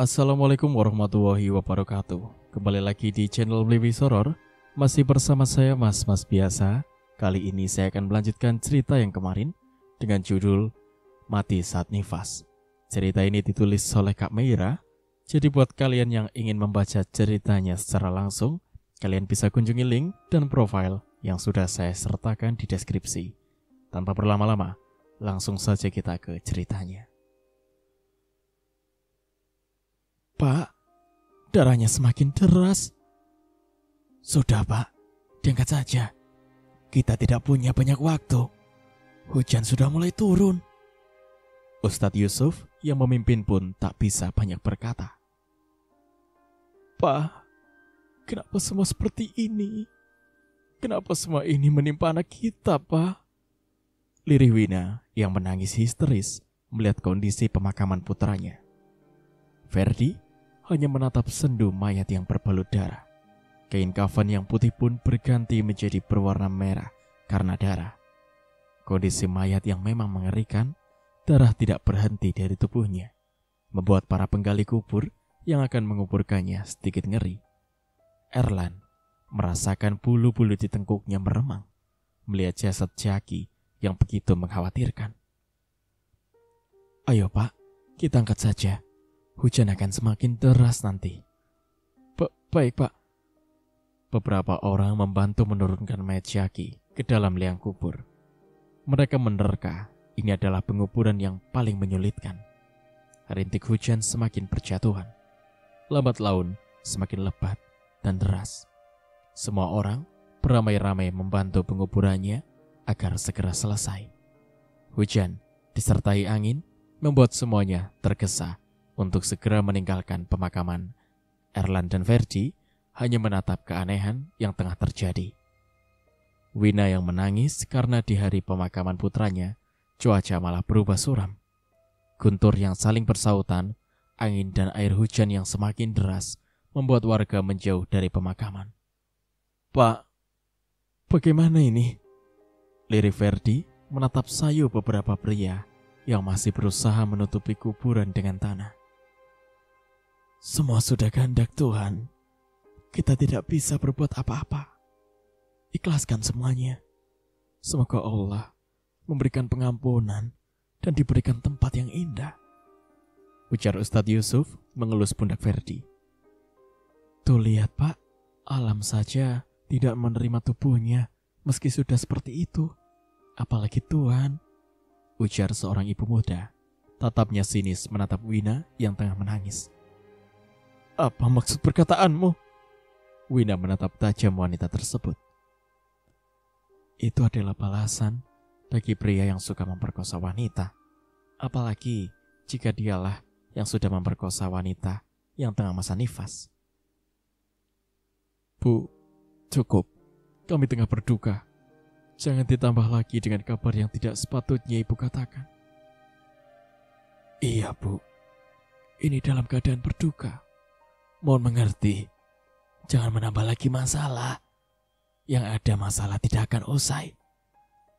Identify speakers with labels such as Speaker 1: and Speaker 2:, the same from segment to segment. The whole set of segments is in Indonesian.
Speaker 1: Assalamualaikum warahmatullahi wabarakatuh. Kembali lagi di channel Bliwi Horor. Masih bersama saya Mas biasa. Kali ini saya akan melanjutkan cerita yang kemarin dengan judul Mati Saat Nifas. Cerita ini ditulis oleh Kak Meira. Jadi buat kalian yang ingin membaca ceritanya secara langsung, kalian bisa kunjungi link dan profil yang sudah saya sertakan di deskripsi. Tanpa berlama-lama, langsung saja kita ke ceritanya. Pak, darahnya semakin deras. Sudah Pak, diangkat saja. Kita tidak punya banyak waktu. Hujan sudah mulai turun. Ustadz Yusuf yang memimpin pun tak bisa banyak berkata. Pak, kenapa semua seperti ini? Kenapa semua ini menimpa anak kita, Pak? Lirih Wina yang menangis histeris melihat kondisi pemakaman putranya. Ferdi hanya menatap sendu mayat yang berbalut darah. Kain kafan yang putih pun berganti menjadi berwarna merah karena darah. Kondisi mayat yang memang mengerikan, darah tidak berhenti dari tubuhnya, membuat para penggali kubur yang akan menguburkannya sedikit ngeri. Erlan merasakan bulu-bulu di tengkuknya meremang, melihat jasad Jaki yang begitu mengkhawatirkan. Ayo Pak, kita angkat saja. Hujan akan semakin deras nanti. Baik Pak. Beberapa orang membantu menurunkan mayat Jaki ke dalam liang kubur. Mereka menerka ini adalah penguburan yang paling menyulitkan. Rintik hujan semakin berjatuhan. Lambat laun semakin lebat dan deras. Semua orang beramai-ramai membantu penguburannya agar segera selesai. Hujan disertai angin membuat semuanya tergesa untuk segera meninggalkan pemakaman. Erlan dan Ferdi hanya menatap keanehan yang tengah terjadi. Wina yang menangis karena di hari pemakaman putranya, cuaca malah berubah suram. Guntur yang saling bersautan, angin dan air hujan yang semakin deras membuat warga menjauh dari pemakaman. Pak, bagaimana ini? Lirih Ferdi menatap sayu beberapa pria yang masih berusaha menutupi kuburan dengan tanah. Semua sudah kehendak Tuhan. Kita tidak bisa berbuat apa-apa. Ikhlaskan semuanya. Semoga Allah memberikan pengampunan dan diberikan tempat yang indah. Ujar Ustadz Yusuf mengelus pundak Ferdi. Tuh lihat Pak, alam saja tidak menerima tubuhnya meski sudah seperti itu. Apalagi Tuhan. Ujar seorang ibu muda. Tatapnya sinis menatap Wina yang tengah menangis. Apa maksud perkataanmu? Wina menatap tajam wanita tersebut. Itu adalah balasan bagi pria yang suka memperkosa wanita. Apalagi jika dialah yang sudah memperkosa wanita yang tengah masa nifas. Bu, cukup. Kami tengah berduka. Jangan ditambah lagi dengan kabar yang tidak sepatutnya ibu katakan. Iya Bu, ini dalam keadaan berduka. Mohon mengerti, jangan menambah lagi masalah. Yang ada masalah tidak akan usai.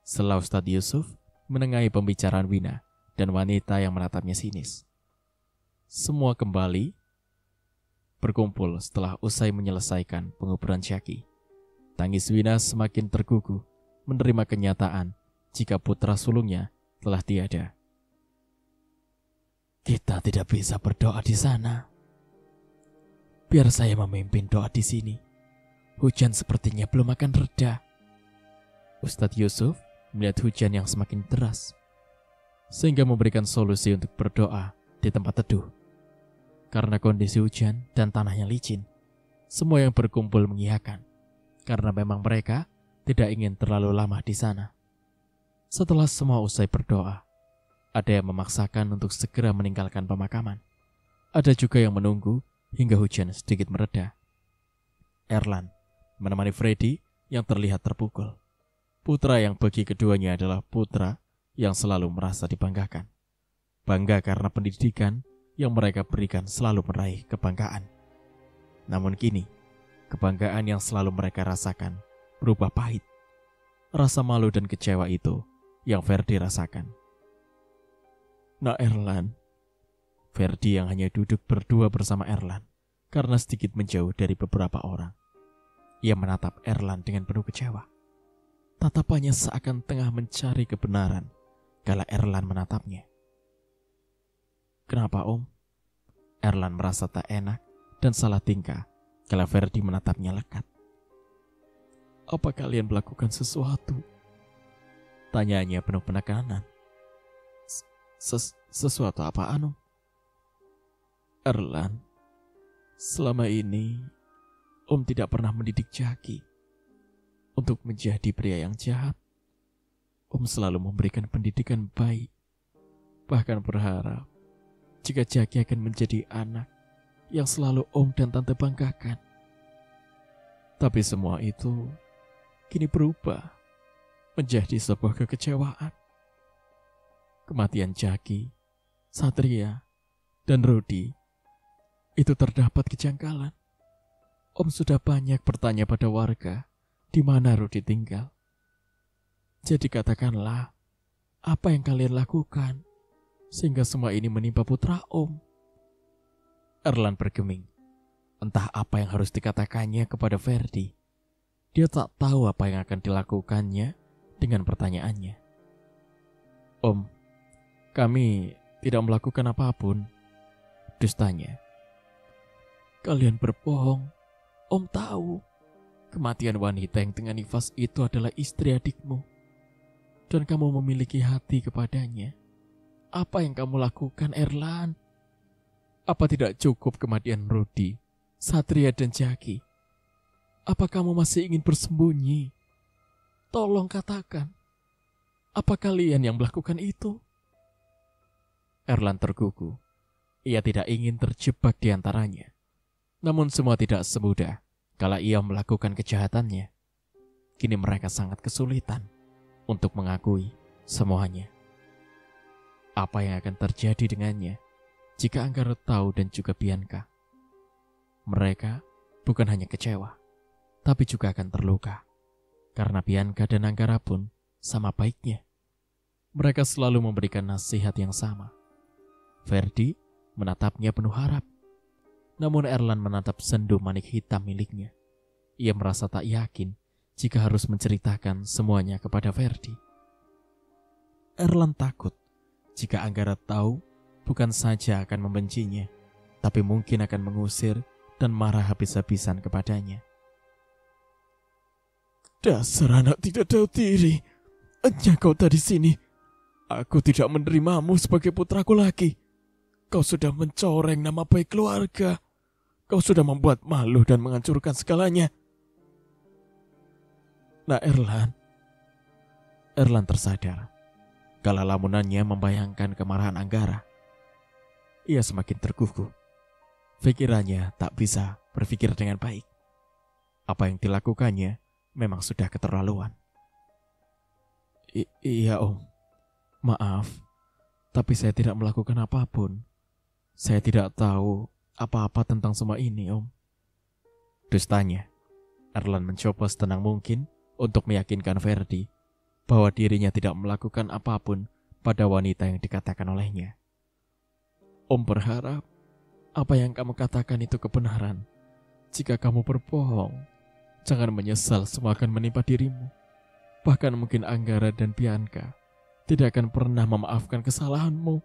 Speaker 1: Setelah Ustadz Yusuf menengahi pembicaraan Wina dan wanita yang menatapnya sinis. Semua kembali berkumpul setelah usai menyelesaikan penguburan Jaki. Tangis Wina semakin tergugu menerima kenyataan jika putra sulungnya telah tiada. Kita tidak bisa berdoa di sana. Biar saya memimpin doa di sini. Hujan sepertinya belum akan reda. Ustadz Yusuf melihat hujan yang semakin deras, sehingga memberikan solusi untuk berdoa di tempat teduh. Karena kondisi hujan dan tanahnya licin, semua yang berkumpul mengiyakan, karena memang mereka tidak ingin terlalu lama di sana. Setelah semua usai berdoa, ada yang memaksakan untuk segera meninggalkan pemakaman. Ada juga yang menunggu hingga hujan sedikit mereda. Erlan menemani Freddy yang terlihat terpukul. Putra yang bagi keduanya adalah putra yang selalu merasa dibanggakan. Bangga karena pendidikan yang mereka berikan selalu meraih kebanggaan. Namun kini, kebanggaan yang selalu mereka rasakan berubah pahit. Rasa malu dan kecewa itu yang Ferdi rasakan. Nak Erlan, Ferdi yang hanya duduk berdua bersama Erlan karena sedikit menjauh dari beberapa orang. Ia menatap Erlan dengan penuh kecewa. Tatapannya seakan tengah mencari kebenaran kala Erlan menatapnya. "Kenapa, Om?" Erlan merasa tak enak dan salah tingkah kala Ferdi menatapnya lekat. "Apa kalian melakukan sesuatu?" tanyanya penuh penekanan. Sesuatu apaan, Om?" "Erlan, selama ini Om tidak pernah mendidik Jaki untuk menjadi pria yang jahat. Om selalu memberikan pendidikan baik, bahkan berharap jika Jaki akan menjadi anak yang selalu Om dan Tante banggakan. Tapi semua itu kini berubah menjadi sebuah kekecewaan. Kematian Jaki, Satria, dan Rudi itu terdapat kejanggalan. Om sudah banyak bertanya pada warga di mana Rudi tinggal. Jadi katakanlah, apa yang kalian lakukan sehingga semua ini menimpa putra Om?" Erlan bergeming. Entah apa yang harus dikatakannya kepada Ferdi. Dia tak tahu apa yang akan dilakukannya dengan pertanyaannya. "Om, kami tidak melakukan apapun," dustanya. "Kalian berbohong. Om tahu kematian wanita yang tengah nifas itu adalah istri adikmu. Dan kamu memiliki hati kepadanya. Apa yang kamu lakukan, Erlan? Apa tidak cukup kematian Rudi, Satria, dan Jaki? Apa kamu masih ingin bersembunyi? Tolong katakan, apa kalian yang melakukan itu?" Erlan tergugu. Ia tidak ingin terjebak di antaranya. Namun semua tidak semudah kala ia melakukan kejahatannya. Kini mereka sangat kesulitan untuk mengakui semuanya. Apa yang akan terjadi dengannya jika Anggara tahu dan juga Bianca? Mereka bukan hanya kecewa, tapi juga akan terluka. Karena Bianca dan Anggara pun sama baiknya. Mereka selalu memberikan nasihat yang sama. Ferdi menatapnya penuh harap. Namun Erlan menatap sendu manik hitam miliknya. Ia merasa tak yakin jika harus menceritakan semuanya kepada Ferdi. Erlan takut jika Anggara tahu bukan saja akan membencinya, tapi mungkin akan mengusir dan marah habis-habisan kepadanya. "Dasar anak tidak tahu diri. Hanya kau tadi sini. Aku tidak menerimamu sebagai putraku lagi. Kau sudah mencoreng nama baik keluarga. Kau sudah membuat malu dan menghancurkan segalanya." Nah, Erlan tersadar kala lamunannya membayangkan kemarahan Anggara. Ia semakin tergugu. Pikirannya tak bisa berpikir dengan baik. Apa yang dilakukannya memang sudah keterlaluan. Iya, Om. Maaf, tapi saya tidak melakukan apapun. Saya tidak tahu apa-apa tentang semua ini, Om." Dustanya. Erlan mencoba setenang mungkin untuk meyakinkan Ferdi bahwa dirinya tidak melakukan apapun pada wanita yang dikatakan olehnya. "Om berharap apa yang kamu katakan itu kebenaran. Jika kamu berbohong, jangan menyesal semua akan menimpa dirimu. Bahkan mungkin Anggara dan Bianca tidak akan pernah memaafkan kesalahanmu."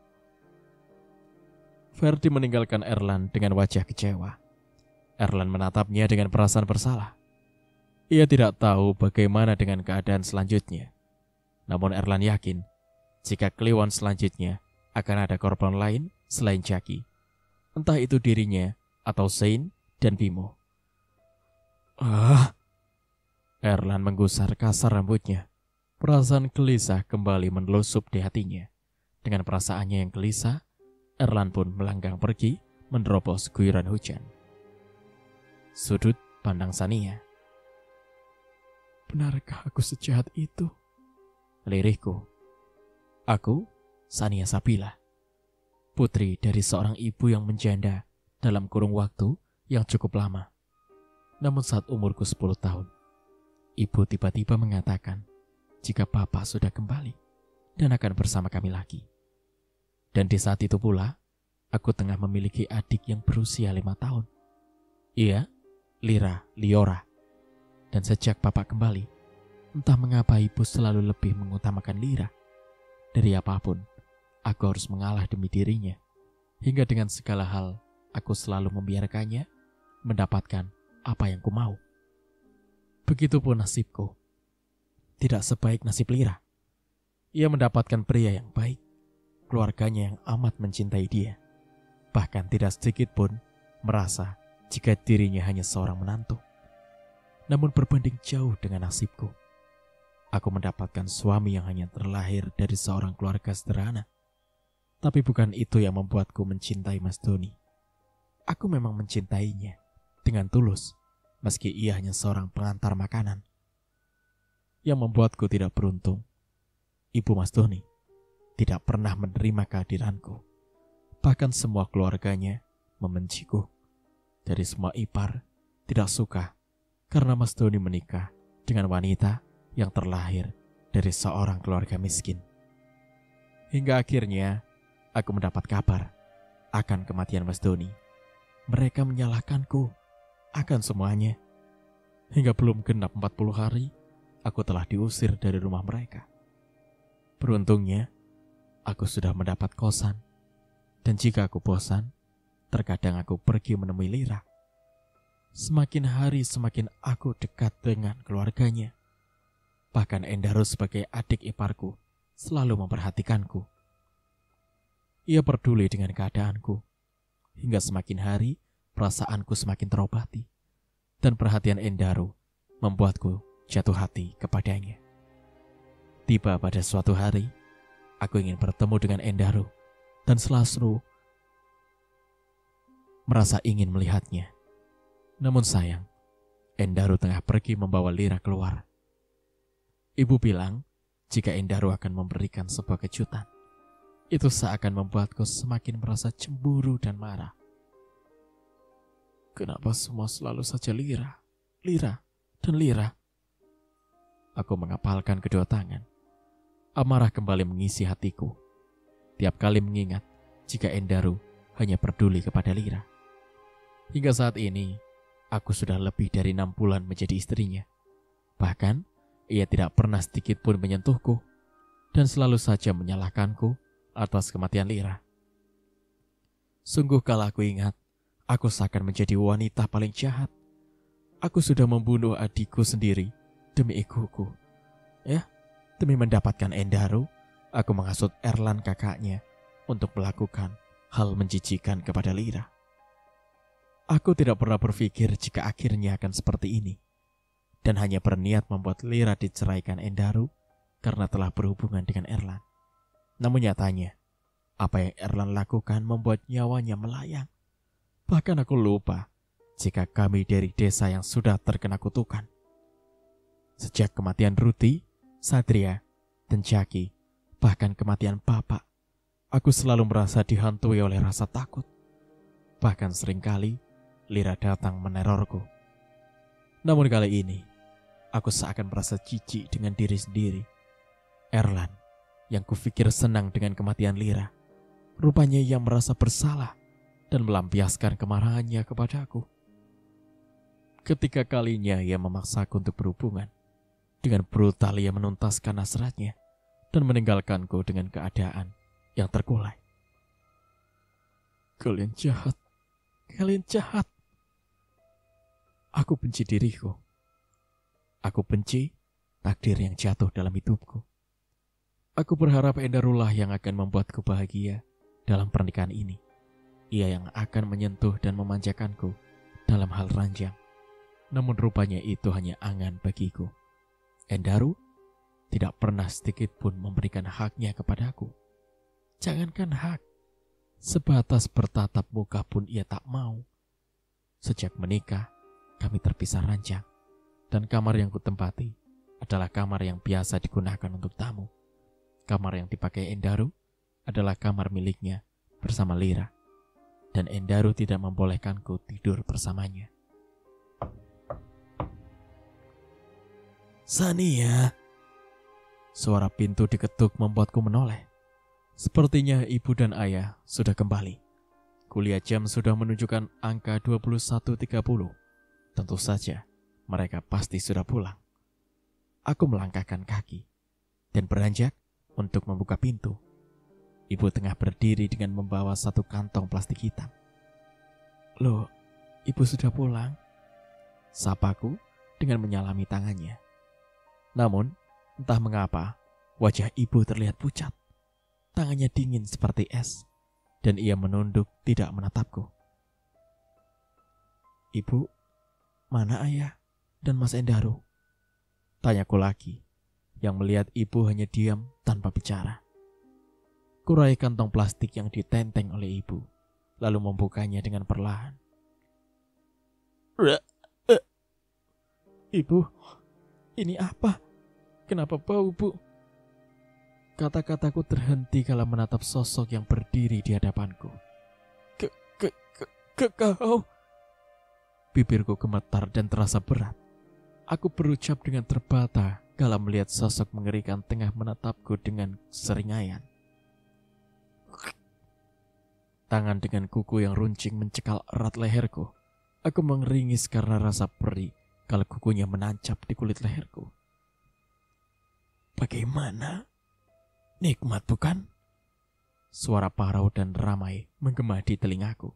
Speaker 1: Ferdi meninggalkan Erlan dengan wajah kecewa. Erlan menatapnya dengan perasaan bersalah. Ia tidak tahu bagaimana dengan keadaan selanjutnya. Namun Erlan yakin jika kliwon selanjutnya akan ada korban lain selain Jaki. Entah itu dirinya atau Zain dan Bimo. Erlan menggusar kasar rambutnya. Perasaan gelisah kembali menelusup di hatinya. Dengan perasaannya yang gelisah, Erlan pun melanggang pergi menerobos guyuran hujan. Sudut pandang Sania. "Benarkah aku sejahat itu?" lirihku. Aku, Sania Sabila, putri dari seorang ibu yang menjanda dalam kurung waktu yang cukup lama. Namun saat umurku 10 tahun, ibu tiba-tiba mengatakan jika Papa sudah kembali dan akan bersama kami lagi. Dan di saat itu pula, aku tengah memiliki adik yang berusia 5 tahun. Ia, Lira Liora. Dan sejak bapak kembali, entah mengapa ibu selalu lebih mengutamakan Lira. Dari apapun, aku harus mengalah demi dirinya. Hingga dengan segala hal, aku selalu membiarkannya mendapatkan apa yang ku mau. Begitupun nasibku. Tidak sebaik nasib Lira. Ia mendapatkan pria yang baik, keluarganya yang amat mencintai dia. Bahkan tidak sedikit pun merasa jika dirinya hanya seorang menantu. Namun berbanding jauh dengan nasibku, aku mendapatkan suami yang hanya terlahir dari seorang keluarga sederhana. Tapi bukan itu yang membuatku mencintai Mas Doni. Aku memang mencintainya dengan tulus, meski ia hanya seorang pengantar makanan. Yang membuatku tidak beruntung, ibu Mas Doni tidak pernah menerima kehadiranku. Bahkan semua keluarganya membenciku. Dari semua ipar tidak suka karena Mas Doni menikah dengan wanita yang terlahir dari seorang keluarga miskin. Hingga akhirnya aku mendapat kabar akan kematian Mas Doni. Mereka menyalahkanku akan semuanya. Hingga belum genap 40 hari, aku telah diusir dari rumah mereka. Beruntungnya, aku sudah mendapat kosan. Dan jika aku bosan, terkadang aku pergi menemui Lira. Semakin hari semakin aku dekat dengan keluarganya. Bahkan Endaro sebagai adik iparku selalu memperhatikanku. Ia peduli dengan keadaanku. Hingga semakin hari perasaanku semakin terobati. Dan perhatian Endaro membuatku jatuh hati kepadanya. Tiba pada suatu hari, aku ingin bertemu dengan Endaro dan selalu merasa ingin melihatnya. Namun sayang, Endaro tengah pergi membawa Lira keluar. Ibu bilang jika Endaro akan memberikan sebuah kejutan. Itu seakan membuatku semakin merasa cemburu dan marah. Kenapa semua selalu saja Lira, Lira, dan Lira? Aku mengapalkan kedua tangan. Amarah kembali mengisi hatiku. Tiap kali mengingat jika Endaro hanya peduli kepada Lira. Hingga saat ini, aku sudah lebih dari 6 bulan menjadi istrinya. Bahkan, ia tidak pernah sedikit pun menyentuhku dan selalu saja menyalahkanku atas kematian Lira. Sungguh kalau aku ingat, aku seakan menjadi wanita paling jahat. Aku sudah membunuh adikku sendiri demi egoku. Ya, demi mendapatkan Endaro, aku menghasut Erlan kakaknya untuk melakukan hal menjijikan kepada Lira. Aku tidak pernah berpikir jika akhirnya akan seperti ini. Dan hanya berniat membuat Lira diceraikan Endaro karena telah berhubungan dengan Erlan. Namun nyatanya, apa yang Erlan lakukan membuat nyawanya melayang. Bahkan aku lupa jika kami dari desa yang sudah terkena kutukan. Sejak kematian Ruti, Satria, dan Jaki, bahkan kematian Bapak, aku selalu merasa dihantui oleh rasa takut. Bahkan seringkali Lira datang menerorku. Namun kali ini, aku seakan merasa jijik dengan diri sendiri. Erlan, yang kupikir senang dengan kematian Lira, rupanya ia merasa bersalah dan melampiaskan kemarahannya kepadaku. Ketika kalinya ia memaksaku untuk berhubungan, dengan brutal ia menuntaskan hasratnya dan meninggalkanku dengan keadaan yang terkulai. Kalian jahat, kalian jahat. Aku benci diriku. Aku benci takdir yang jatuh dalam hidupku. Aku berharap Endarullah yang akan membuatku bahagia dalam pernikahan ini. Ia yang akan menyentuh dan memanjakanku dalam hal ranjang. Namun rupanya itu hanya angan bagiku. Endaru tidak pernah sedikit pun memberikan haknya kepadaku. Jangankan hak, sebatas bertatap muka pun ia tak mau. Sejak menikah, kami terpisah ranjang, dan kamar yang kutempati adalah kamar yang biasa digunakan untuk tamu. Kamar yang dipakai Endaru adalah kamar miliknya bersama Lira, dan Endaru tidak membolehkanku tidur bersamanya. Sania, suara pintu diketuk membuatku menoleh. Sepertinya ibu dan ayah sudah kembali. Kulihat jam sudah menunjukkan angka 21.30. Tentu saja mereka pasti sudah pulang. Aku melangkahkan kaki dan beranjak untuk membuka pintu. Ibu tengah berdiri dengan membawa satu kantong plastik hitam. "Loh, ibu sudah pulang?" sapaku dengan menyalami tangannya. Namun, entah mengapa, wajah ibu terlihat pucat. Tangannya dingin seperti es, dan ia menunduk tidak menatapku. "Ibu, mana ayah dan Mas Endaru?" tanyaku lagi, yang melihat ibu hanya diam tanpa bicara. Kurai kantong plastik yang ditenteng oleh ibu, lalu membukanya dengan perlahan. "Ibu, ini apa? Kenapa bau, Bu?" Kata-kataku terhenti kala menatap sosok yang berdiri di hadapanku. Kau. Bibirku gemetar dan terasa berat. Aku berucap dengan terbata kala melihat sosok mengerikan tengah menatapku dengan seringayan. Tangan dengan kuku yang runcing mencekal erat leherku. Aku mengeringis karena rasa perih kalau kukunya menancap di kulit leherku. "Bagaimana? Nikmat bukan?" Suara parau dan ramai menggema di telingaku.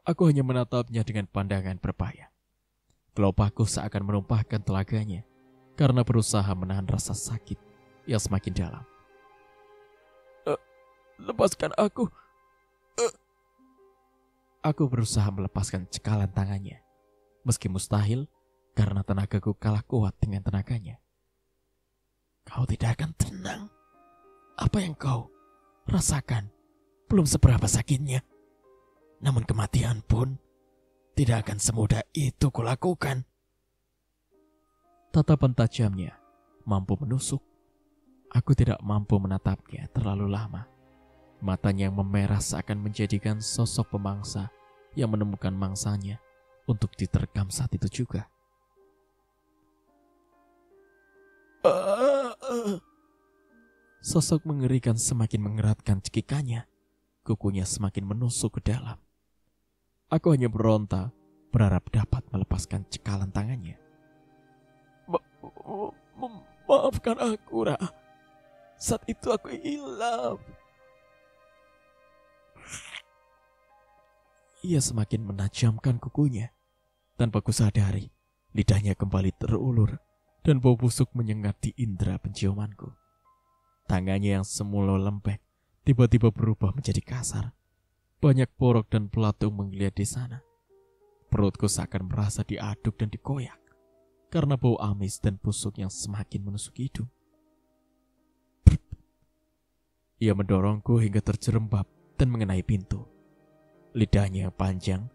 Speaker 1: Aku hanya menatapnya dengan pandangan berbahaya. Kelopakku seakan menumpahkan telaganya karena berusaha menahan rasa sakit yang semakin dalam. Lepaskan aku." Aku berusaha melepaskan cekalan tangannya, meski mustahil karena tenagaku kalah kuat dengan tenaganya. "Kau tidak akan tenang. Apa yang kau rasakan belum seberapa sakitnya. Namun kematian pun tidak akan semudah itu kulakukan." Tatapan tajamnya mampu menusuk. Aku tidak mampu menatapnya terlalu lama. Matanya yang memerah seakan menjadikan sosok pemangsa yang menemukan mangsanya untuk diterkam saat itu juga. Sosok mengerikan semakin mengeratkan cekikannya. Kukunya semakin menusuk ke dalam. Aku hanya beronta, berharap dapat melepaskan cekalan tangannya. Maafkan aku, Ra. Saat itu aku hilang." Ia semakin menajamkan kukunya. Tanpa kusadari, lidahnya kembali terulur dan bau busuk menyengat di indera penciumanku. Tangannya yang semula lembek tiba-tiba berubah menjadi kasar. Banyak porok dan pelatung menggeliat di sana. Perutku seakan merasa diaduk dan dikoyak karena bau amis dan busuk yang semakin menusuk hidung. Ia mendorongku hingga terjerembab dan mengenai pintu. Lidahnya yang panjang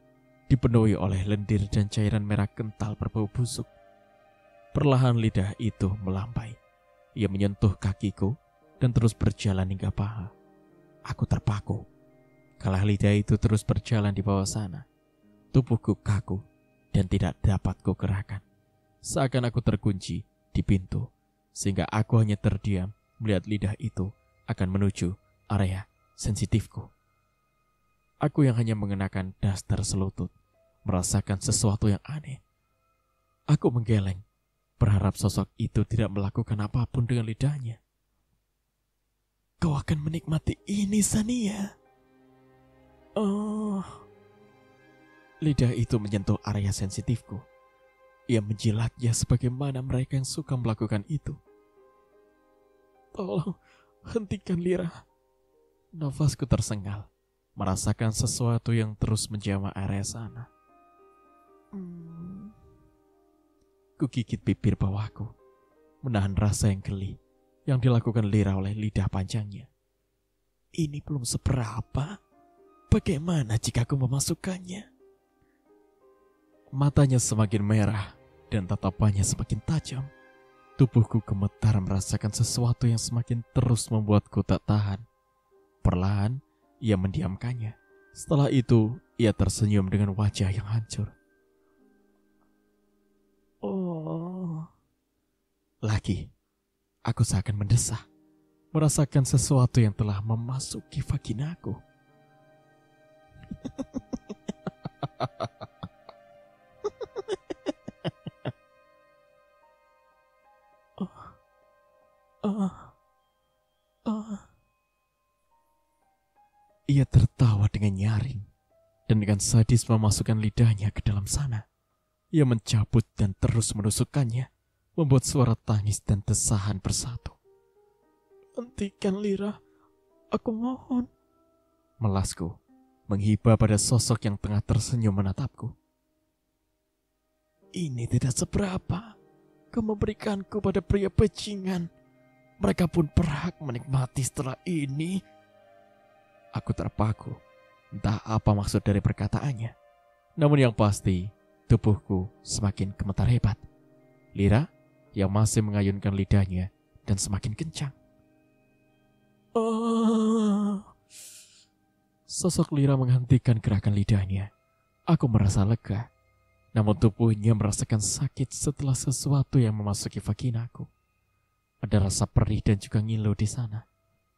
Speaker 1: dipenuhi oleh lendir dan cairan merah kental berbau busuk. Perlahan lidah itu melambai. Ia menyentuh kakiku dan terus berjalan hingga paha. Aku terpaku. Kala lidah itu terus berjalan di bawah sana, tubuhku kaku dan tidak dapat kugerakkan. Seakan aku terkunci di pintu, sehingga aku hanya terdiam melihat lidah itu akan menuju area sensitifku. Aku yang hanya mengenakan daster selutut, merasakan sesuatu yang aneh. Aku menggeleng, berharap sosok itu tidak melakukan apapun dengan lidahnya. "Kau akan menikmati ini, Sania." Oh. Lidah itu menyentuh area sensitifku. Ia menjilatnya sebagaimana mereka yang suka melakukan itu. "Tolong, hentikan, Lira." Nafasku tersengal, merasakan sesuatu yang terus menjamah area sana. Kugigit bibir bawahku, menahan rasa yang geli yang dilakukan Lira oleh lidah panjangnya. Ini belum seberapa. Bagaimana jika aku memasukkannya? Matanya semakin merah dan tatapannya semakin tajam. Tubuhku gemetar merasakan sesuatu yang semakin terus membuatku tak tahan. Perlahan, ia mendiamkannya. Setelah itu, ia tersenyum dengan wajah yang hancur. Oh. Lagi, aku seakan mendesah, merasakan sesuatu yang telah memasuki vaginaku. Ia tertawa dengan nyaring dan dengan sadis memasukkan lidahnya ke dalam sana. Ia mencabut dan terus menusukkannya, membuat suara tangis dan desahan bersatu. "Hentikan, Lira. Aku mohon." Melasku, menghibah pada sosok yang tengah tersenyum menatapku. "Ini tidak seberapa. Kau memberikanku pada pria bajingan. Mereka pun berhak menikmati setelah ini." Aku terpaku, entah apa maksud dari perkataannya. Namun yang pasti, tubuhku semakin gemetar hebat. Lira yang masih mengayunkan lidahnya dan semakin kencang. Sosok Lira menghentikan gerakan lidahnya. Aku merasa lega, namun tubuhnya merasakan sakit setelah sesuatu yang memasuki vaginaku. Ada rasa perih dan juga ngilu di sana.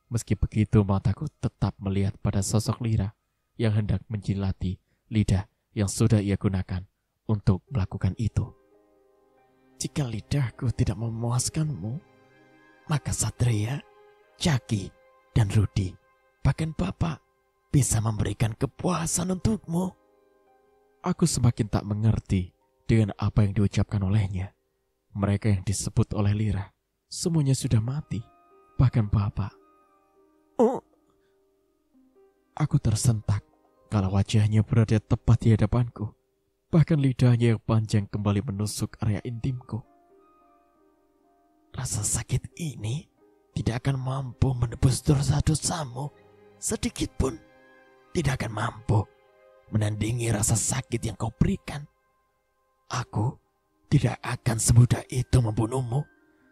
Speaker 1: Meski begitu, mataku tetap melihat pada sosok Lira yang hendak menjilati lidah yang sudah ia gunakan untuk melakukan itu. "Jika lidahku tidak memuaskanmu, maka Satria, Jaki, dan Rudi, bahkan Bapak, bisa memberikan kepuasan untukmu." Aku semakin tak mengerti dengan apa yang diucapkan olehnya. Mereka yang disebut oleh Lira, semuanya sudah mati, bahkan Bapak. Aku tersentak kalau wajahnya berada tepat di hadapanku. Bahkan lidahnya yang panjang kembali menusuk area intimku. "Rasa sakit ini tidak akan mampu menebus dosa-dosamu sedikit pun. Tidak akan mampu menandingi rasa sakit yang kau berikan. Aku tidak akan semudah itu membunuhmu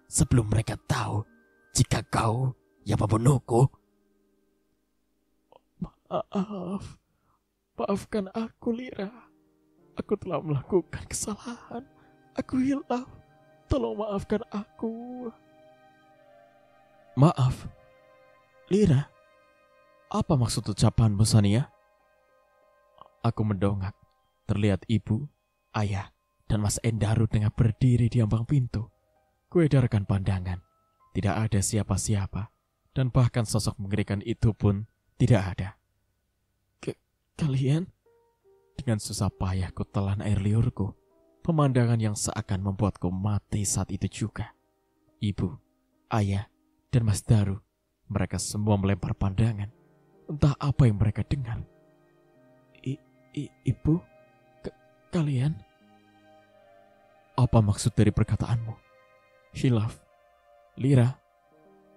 Speaker 1: sebelum mereka tahu jika kau yang membunuhku." Maafkan aku, Lira. Aku telah melakukan kesalahan. Aku hilaf. Tolong maafkan aku." "Maaf? Lira, apa maksud ucapanmu, Sania?" Aku mendongak. Terlihat ibu, ayah, dan Mas Endaru tengah berdiri di ambang pintu. Kuedarkan pandangan. Tidak ada siapa-siapa. Dan bahkan sosok mengerikan itu pun tidak ada. "Kalian?" Dengan susah payah ku telan air liurku. Pemandangan yang seakan membuatku mati saat itu juga. Ibu, ayah, dan Mas Daru, mereka semua melempar pandangan. Entah apa yang mereka dengar. Ibu? Kalian? Apa maksud dari perkataanmu? Hilaf, Lira,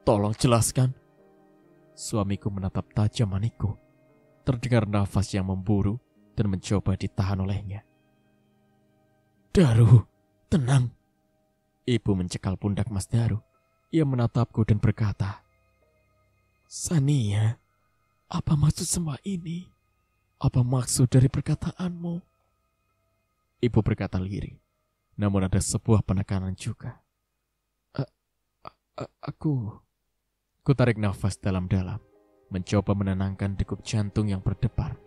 Speaker 1: tolong jelaskan." Suamiku menatap tajam manikku. Terdengar nafas yang memburu dan mencoba ditahan olehnya. "Daru, tenang." Ibu mencekal pundak Mas Daru. Ia menatapku dan berkata, "Sania, apa maksud semua ini? Apa maksud dari perkataanmu?" Ibu berkata lirih, namun ada sebuah penekanan juga. Ku tarik nafas dalam-dalam, mencoba menenangkan degup jantung yang berdebar.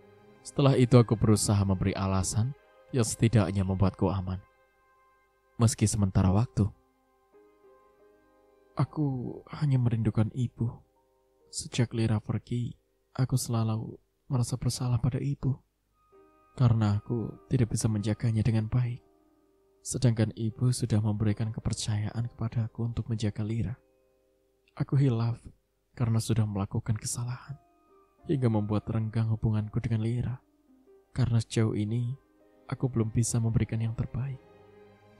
Speaker 1: Setelah itu aku berusaha memberi alasan yang setidaknya membuatku aman. Meski sementara waktu. "Aku hanya merindukan ibu. Sejak Lira pergi, aku selalu merasa bersalah pada ibu. Karena aku tidak bisa menjaganya dengan baik. Sedangkan ibu sudah memberikan kepercayaan kepadaku untuk menjaga Lira. Aku hilaf karena sudah melakukan kesalahan, hingga membuat renggang hubunganku dengan Lira. Karena sejauh ini, aku belum bisa memberikan yang terbaik.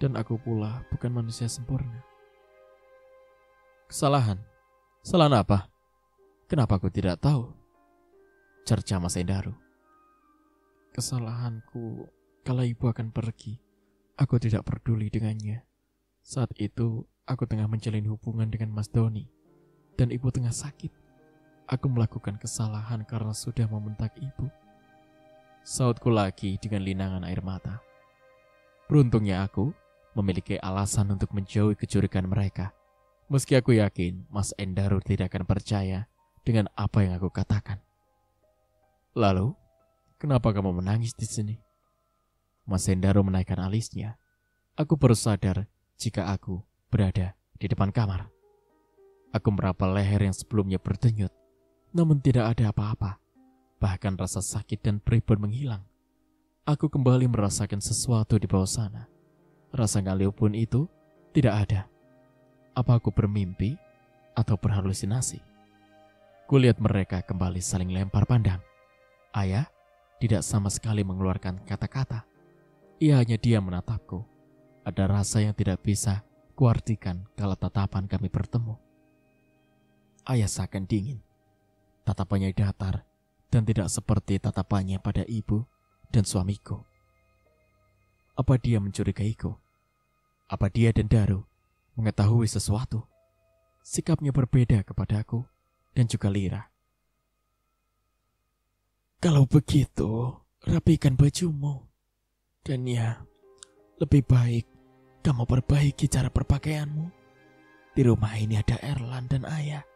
Speaker 1: Dan aku pula bukan manusia sempurna." "Kesalahan? Kesalahan apa? Kenapa aku tidak tahu?" cerca Mas Endaru. "Kesalahanku, kala ibu akan pergi, aku tidak peduli dengannya. Saat itu, aku tengah menjalin hubungan dengan Mas Doni. Dan ibu tengah sakit. Aku melakukan kesalahan karena sudah membentak ibu." Sautku lagi dengan linangan air mata. Beruntungnya aku memiliki alasan untuk menjauhi kecurigaan mereka. Meski aku yakin Mas Endaru tidak akan percaya dengan apa yang aku katakan. "Lalu, kenapa kamu menangis di sini? Mas Hendaro menaikkan alisnya. Aku baru sadar jika aku berada di depan kamar. Aku meraba leher yang sebelumnya berdenyut, namun tidak ada apa-apa. Bahkan rasa sakit dan perih pun menghilang. Aku kembali merasakan sesuatu di bawah sana. Rasa ngaliu pun itu tidak ada. Apa aku bermimpi atau berhalusinasi? Kulihat mereka kembali saling lempar pandang. Ayah tidak sama sekali mengeluarkan kata-kata. Ia hanya diam menatapku. Ada rasa yang tidak bisa kuartikan kalau tatapan kami bertemu. Ayah seakan dingin. Tatapannya datar dan tidak seperti tatapannya pada ibu dan suamiku. Apa dia mencurigaiku? Apa dia dan Daru mengetahui sesuatu? Sikapnya berbeda kepadaku dan juga Lira. Kalau begitu, rapikan bajumu. Dan ya, lebih baik kamu perbaiki cara berpakaianmu. Di rumah ini ada Erlan dan Ayah.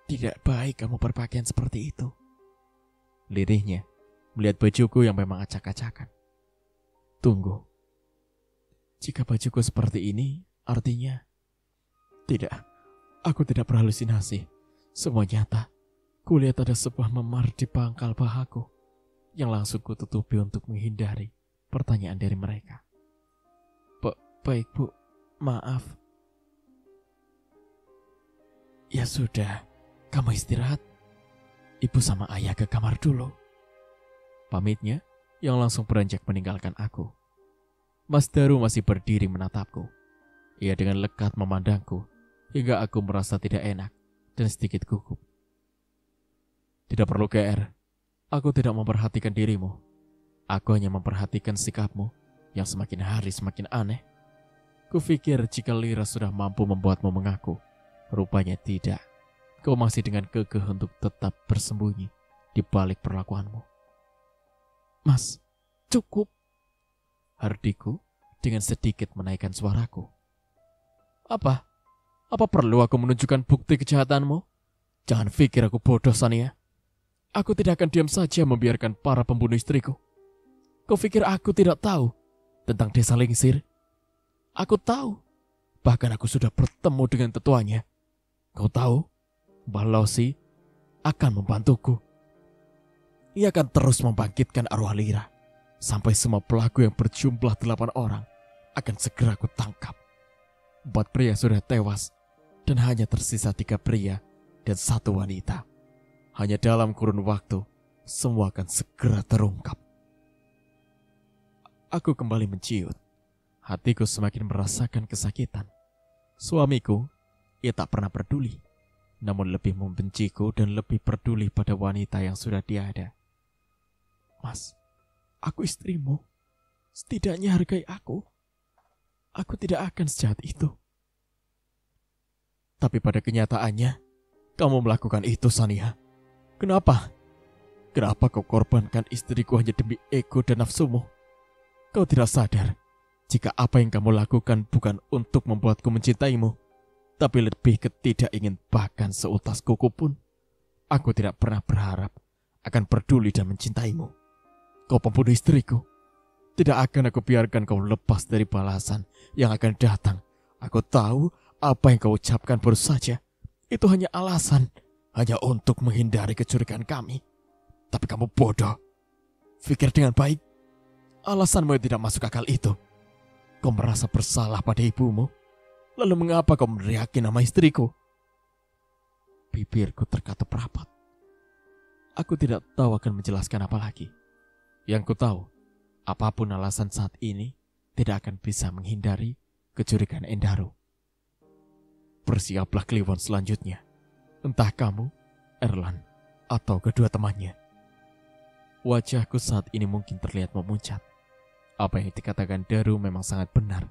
Speaker 1: Tidak baik kamu berpakaian seperti itu. Lirihnya melihat bajuku yang memang acak-acakan. Tunggu. Jika bajuku seperti ini, artinya... Tidak, aku tidak berhalusinasi. Semua nyata. Kulihat ada sebuah memar di pangkal pahaku yang langsung kututupi untuk menghindari pertanyaan dari mereka. Baik Bu, maaf. Ya sudah, kamu istirahat. Ibu sama Ayah ke kamar dulu. Pamitnya yang langsung beranjak meninggalkan aku. Mas Daru masih berdiri menatapku. Ia dengan lekat memandangku hingga aku merasa tidak enak dan sedikit gugup. Tidak perlu GR. Aku tidak memperhatikan dirimu. Aku hanya memperhatikan sikapmu yang semakin hari semakin aneh. Kupikir jika Lira sudah mampu membuatmu mengaku. Rupanya tidak. Kau masih dengan kekeh untuk tetap bersembunyi di balik perlakuanmu. Mas, cukup. Hardiku dengan sedikit menaikkan suaraku. Apa? Apa perlu aku menunjukkan bukti kejahatanmu? Jangan pikir aku bodoh, Sania. Aku tidak akan diam saja membiarkan para pembunuh istriku. Kau pikir aku tidak tahu tentang desa Lingsir? Aku tahu. Bahkan aku sudah bertemu dengan tetuanya. Kau tahu, Mbah Losi akan membantuku. Ia akan terus membangkitkan arwah Lira. Sampai semua pelaku yang berjumlah 8 orang akan segera aku tangkap. 4 pria sudah tewas dan hanya tersisa 3 pria dan 1 wanita. Hanya dalam kurun waktu, semua akan segera terungkap. Aku kembali menciut. Hatiku semakin merasakan kesakitan. Suamiku, ia tak pernah peduli. Namun lebih membenciku dan lebih peduli pada wanita yang sudah tiada. Mas, aku istrimu. Setidaknya hargai aku. Aku tidak akan sejahat itu. Tapi pada kenyataannya, kamu melakukan itu, Sania. Kenapa? Kenapa kau korbankan istriku hanya demi ego dan nafsumu? Kau tidak sadar jika apa yang kamu lakukan bukan untuk membuatku mencintaimu, tapi lebih ke tidak ingin bahkan seutas kuku pun. Aku tidak pernah berharap akan peduli dan mencintaimu. Kau pembunuh istriku. Tidak akan aku biarkan kau lepas dari balasan yang akan datang. Aku tahu apa yang kau ucapkan baru saja. Itu hanya alasan. Hanya untuk menghindari kecurigaan kami. Tapi kamu bodoh. Pikir dengan baik. Alasanmu yang tidak masuk akal itu. Kau merasa bersalah pada ibumu. Lalu mengapa kau meneriaki nama istriku? Bibirku terkatup rapat. Aku tidak tahu akan menjelaskan apa lagi. Yang ku tahu, apapun alasan saat ini tidak akan bisa menghindari kecurigaan Endaro. Bersiaplah Kliwon selanjutnya. Entah kamu, Erlan, atau kedua temannya. Wajahku saat ini mungkin terlihat memucat. Apa yang dikatakan Daru memang sangat benar.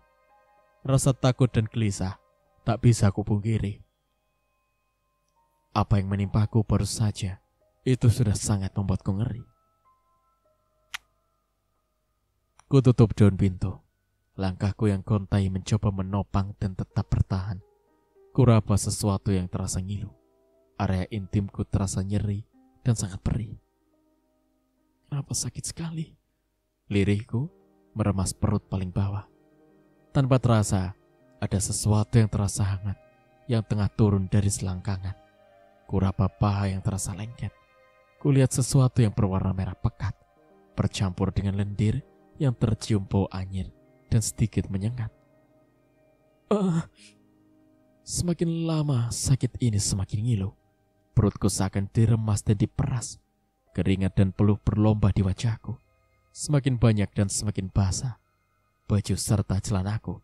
Speaker 1: Rasa takut dan gelisah tak bisa aku pungkiri. Apa yang menimpaku baru saja, itu sudah sangat membuatku ngeri. Ku tutup daun pintu. Langkahku yang gontai mencoba menopang dan tetap bertahan. Kuraba sesuatu yang terasa ngilu. Area intimku terasa nyeri dan sangat perih. Kenapa sakit sekali? Lirihku meremas perut paling bawah. Tanpa terasa, ada sesuatu yang terasa hangat yang tengah turun dari selangkangan. Kuraba paha yang terasa lengket. Kulihat sesuatu yang berwarna merah pekat, bercampur dengan lendir yang tercium bau anyir dan sedikit menyengat. Semakin lama sakit ini semakin ngilu. Perutku seakan diremas dan diperas. Keringat dan peluh berlomba di wajahku. Semakin banyak dan semakin basah baju serta celanaku.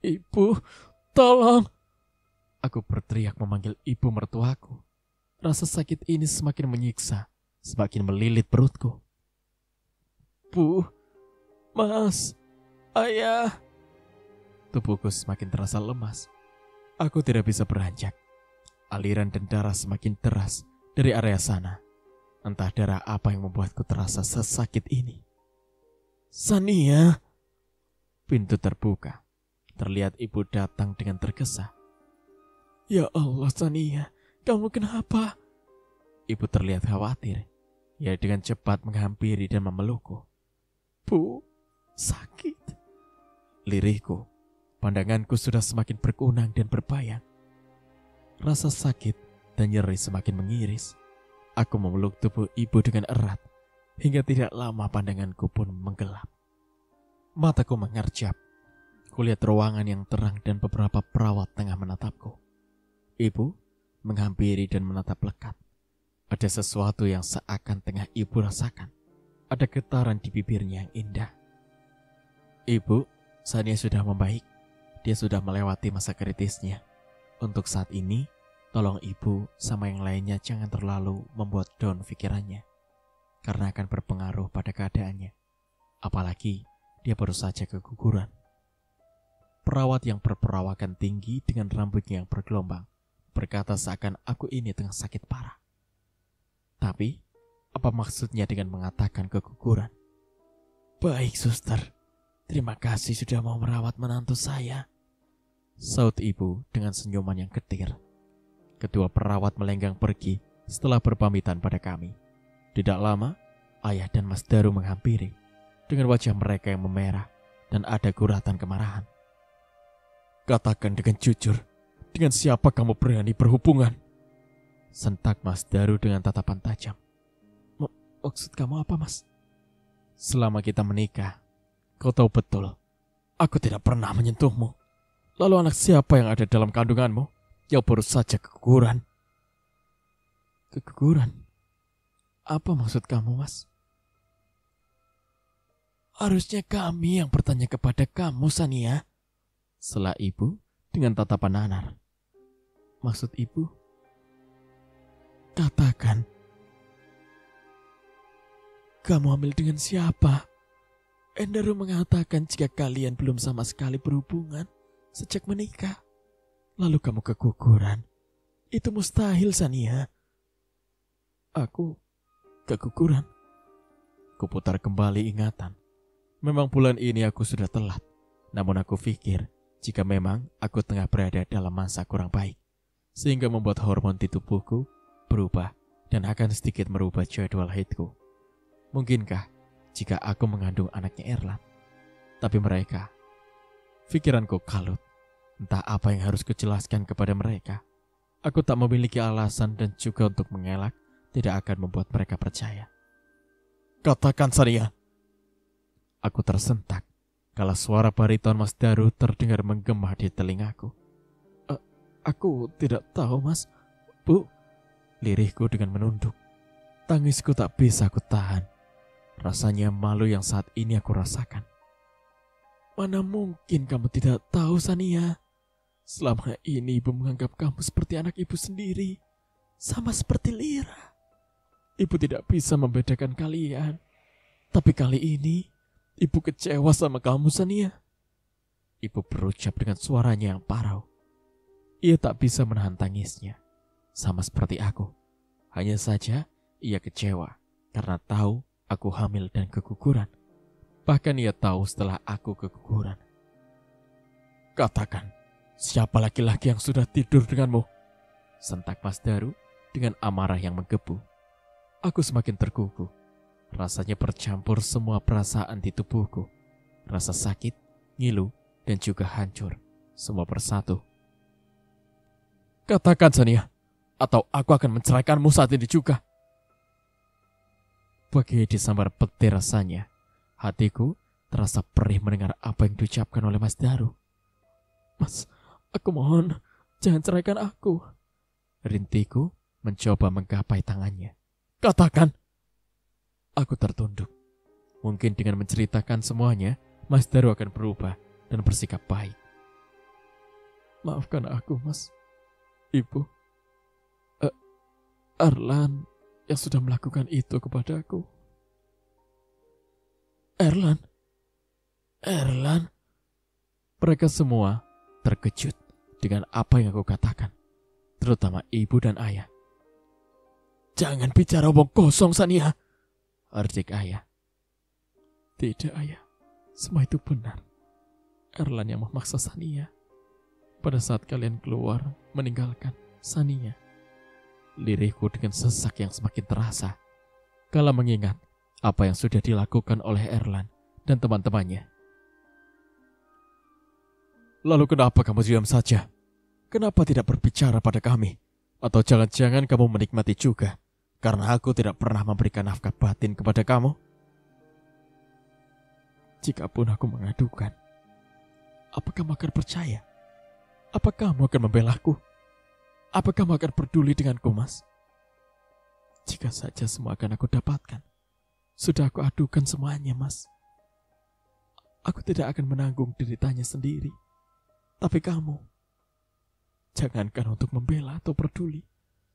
Speaker 1: Ibu, tolong! Aku berteriak memanggil ibu mertuaku. Rasa sakit ini semakin menyiksa, semakin melilit perutku. Bu, Mas, Ayah. Tubuhku semakin terasa lemas. Aku tidak bisa beranjak. Aliran dan darah semakin deras dari area sana. Entah darah apa yang membuatku terasa sesakit ini. Sania. Pintu terbuka. Terlihat ibu datang dengan tergesa. Ya Allah, Sania, kamu kenapa? Ibu terlihat khawatir. Ia dengan cepat menghampiri dan memelukku. Bu, sakit. Lirihku, pandanganku sudah semakin berkunang dan berbayang. Rasa sakit dan nyeri semakin mengiris. Aku memeluk tubuh ibu dengan erat, hingga tidak lama pandanganku pun menggelap. Mataku mengerjap. Kulihat ruangan yang terang dan beberapa perawat tengah menatapku. Ibu menghampiri dan menatap lekat. Ada sesuatu yang seakan tengah ibu rasakan. Ada getaran di bibirnya yang indah. Ibu, Sania sudah membaik. Dia sudah melewati masa kritisnya. Untuk saat ini, tolong ibu sama yang lainnya jangan terlalu membuat down pikirannya. Karena akan berpengaruh pada keadaannya. Apalagi dia baru saja keguguran. Perawat yang berperawakan tinggi dengan rambutnya yang bergelombang berkata seakan aku ini tengah sakit parah. Tapi, apa maksudnya dengan mengatakan keguguran? Baik, suster. Terima kasih sudah mau merawat menantu saya. Saut ibu dengan senyuman yang getir. Kedua perawat melenggang pergi setelah berpamitan pada kami. Tidak lama, ayah dan Mas Daru menghampiri dengan wajah mereka yang memerah dan ada guratan kemarahan. Katakan dengan jujur, dengan siapa kamu berani berhubungan? Sentak Mas Daru dengan tatapan tajam. Maksud kamu apa, Mas? Selama kita menikah, kau tahu betul, aku tidak pernah menyentuhmu. Lalu anak siapa yang ada dalam kandunganmu yang baru saja keguguran? Keguguran? Apa maksud kamu, Mas? Harusnya kami yang bertanya kepada kamu, Sania. Sela ibu dengan tatapan nanar. Maksud ibu? Katakan. Kamu hamil dengan siapa? Endaru mengatakan jika kalian belum sama sekali berhubungan sejak menikah. Lalu kamu keguguran. Itu mustahil, Sania. Aku keguguran. Kuputar kembali ingatan. Memang bulan ini aku sudah telat. Namun aku pikir jika memang aku tengah berada dalam masa kurang baik, sehingga membuat hormon di tubuhku berubah dan akan sedikit merubah jadwal haidku. Mungkinkah jika aku mengandung anaknya Erlan? Tapi mereka, pikiranku kalut. Entah apa yang harus kujelaskan kepada mereka. Aku tak memiliki alasan dan juga untuk mengelak tidak akan membuat mereka percaya. Katakan, Sania. Aku tersentak kala suara bariton Mas Daru terdengar menggema di telingaku. Aku tidak tahu, Mas. Bu. Lirihku dengan menunduk. Tangisku tak bisa aku tahan. Rasanya malu yang saat ini aku rasakan. Mana mungkin kamu tidak tahu, Sania. Selama ini ibu menganggap kamu seperti anak ibu sendiri. Sama seperti Lira. Ibu tidak bisa membedakan kalian. Tapi kali ini, ibu kecewa sama kamu, Sania. Ibu berucap dengan suaranya yang parau. Ia tak bisa menahan tangisnya. Sama seperti aku. Hanya saja, ia kecewa karena tahu aku hamil dan keguguran. Bahkan ia tahu setelah aku keguguran. Katakan, siapa laki-laki yang sudah tidur denganmu? Sentak Mas Daru dengan amarah yang menggebu. Aku semakin tergugu. Rasanya bercampur semua perasaan di tubuhku. Rasa sakit, ngilu, dan juga hancur. Semua bersatu. Katakan, Sania, atau aku akan menceraikanmu saat ini juga. Bagai disambar petir rasanya, hatiku terasa perih mendengar apa yang diucapkan oleh Mas Daru. Mas, aku mohon, jangan ceraikan aku. Rintiku mencoba menggapai tangannya. Katakan. Aku tertunduk. Mungkin dengan menceritakan semuanya, Mas Daru akan berubah dan bersikap baik. Maafkan aku, Mas. Ibu. Erlan yang sudah melakukan itu kepadaku. Erlan? Erlan? Mereka semua terkejut dengan apa yang aku katakan. Terutama ibu dan ayah. Jangan bicara omong kosong, Sania. Ardik ayah. Tidak, ayah. Semua itu benar. Erlan yang memaksa Sania. Pada saat kalian keluar meninggalkan Sania. Lirihku dengan sesak yang semakin terasa kala mengingat apa yang sudah dilakukan oleh Erlan dan teman-temannya. Lalu kenapa kamu diam saja? Kenapa tidak berbicara pada kami? Atau jangan-jangan kamu menikmati juga karena aku tidak pernah memberikan nafkah batin kepada kamu? Jikapun aku mengadukan, apa kamu akan percaya? Apa kamu akan membelaku? Apa kamu akan peduli denganku, Mas? Jika saja semua akan aku dapatkan, sudah aku adukan semuanya, Mas. Aku tidak akan menanggung deritanya sendiri. Tapi kamu, jangankan untuk membela atau peduli,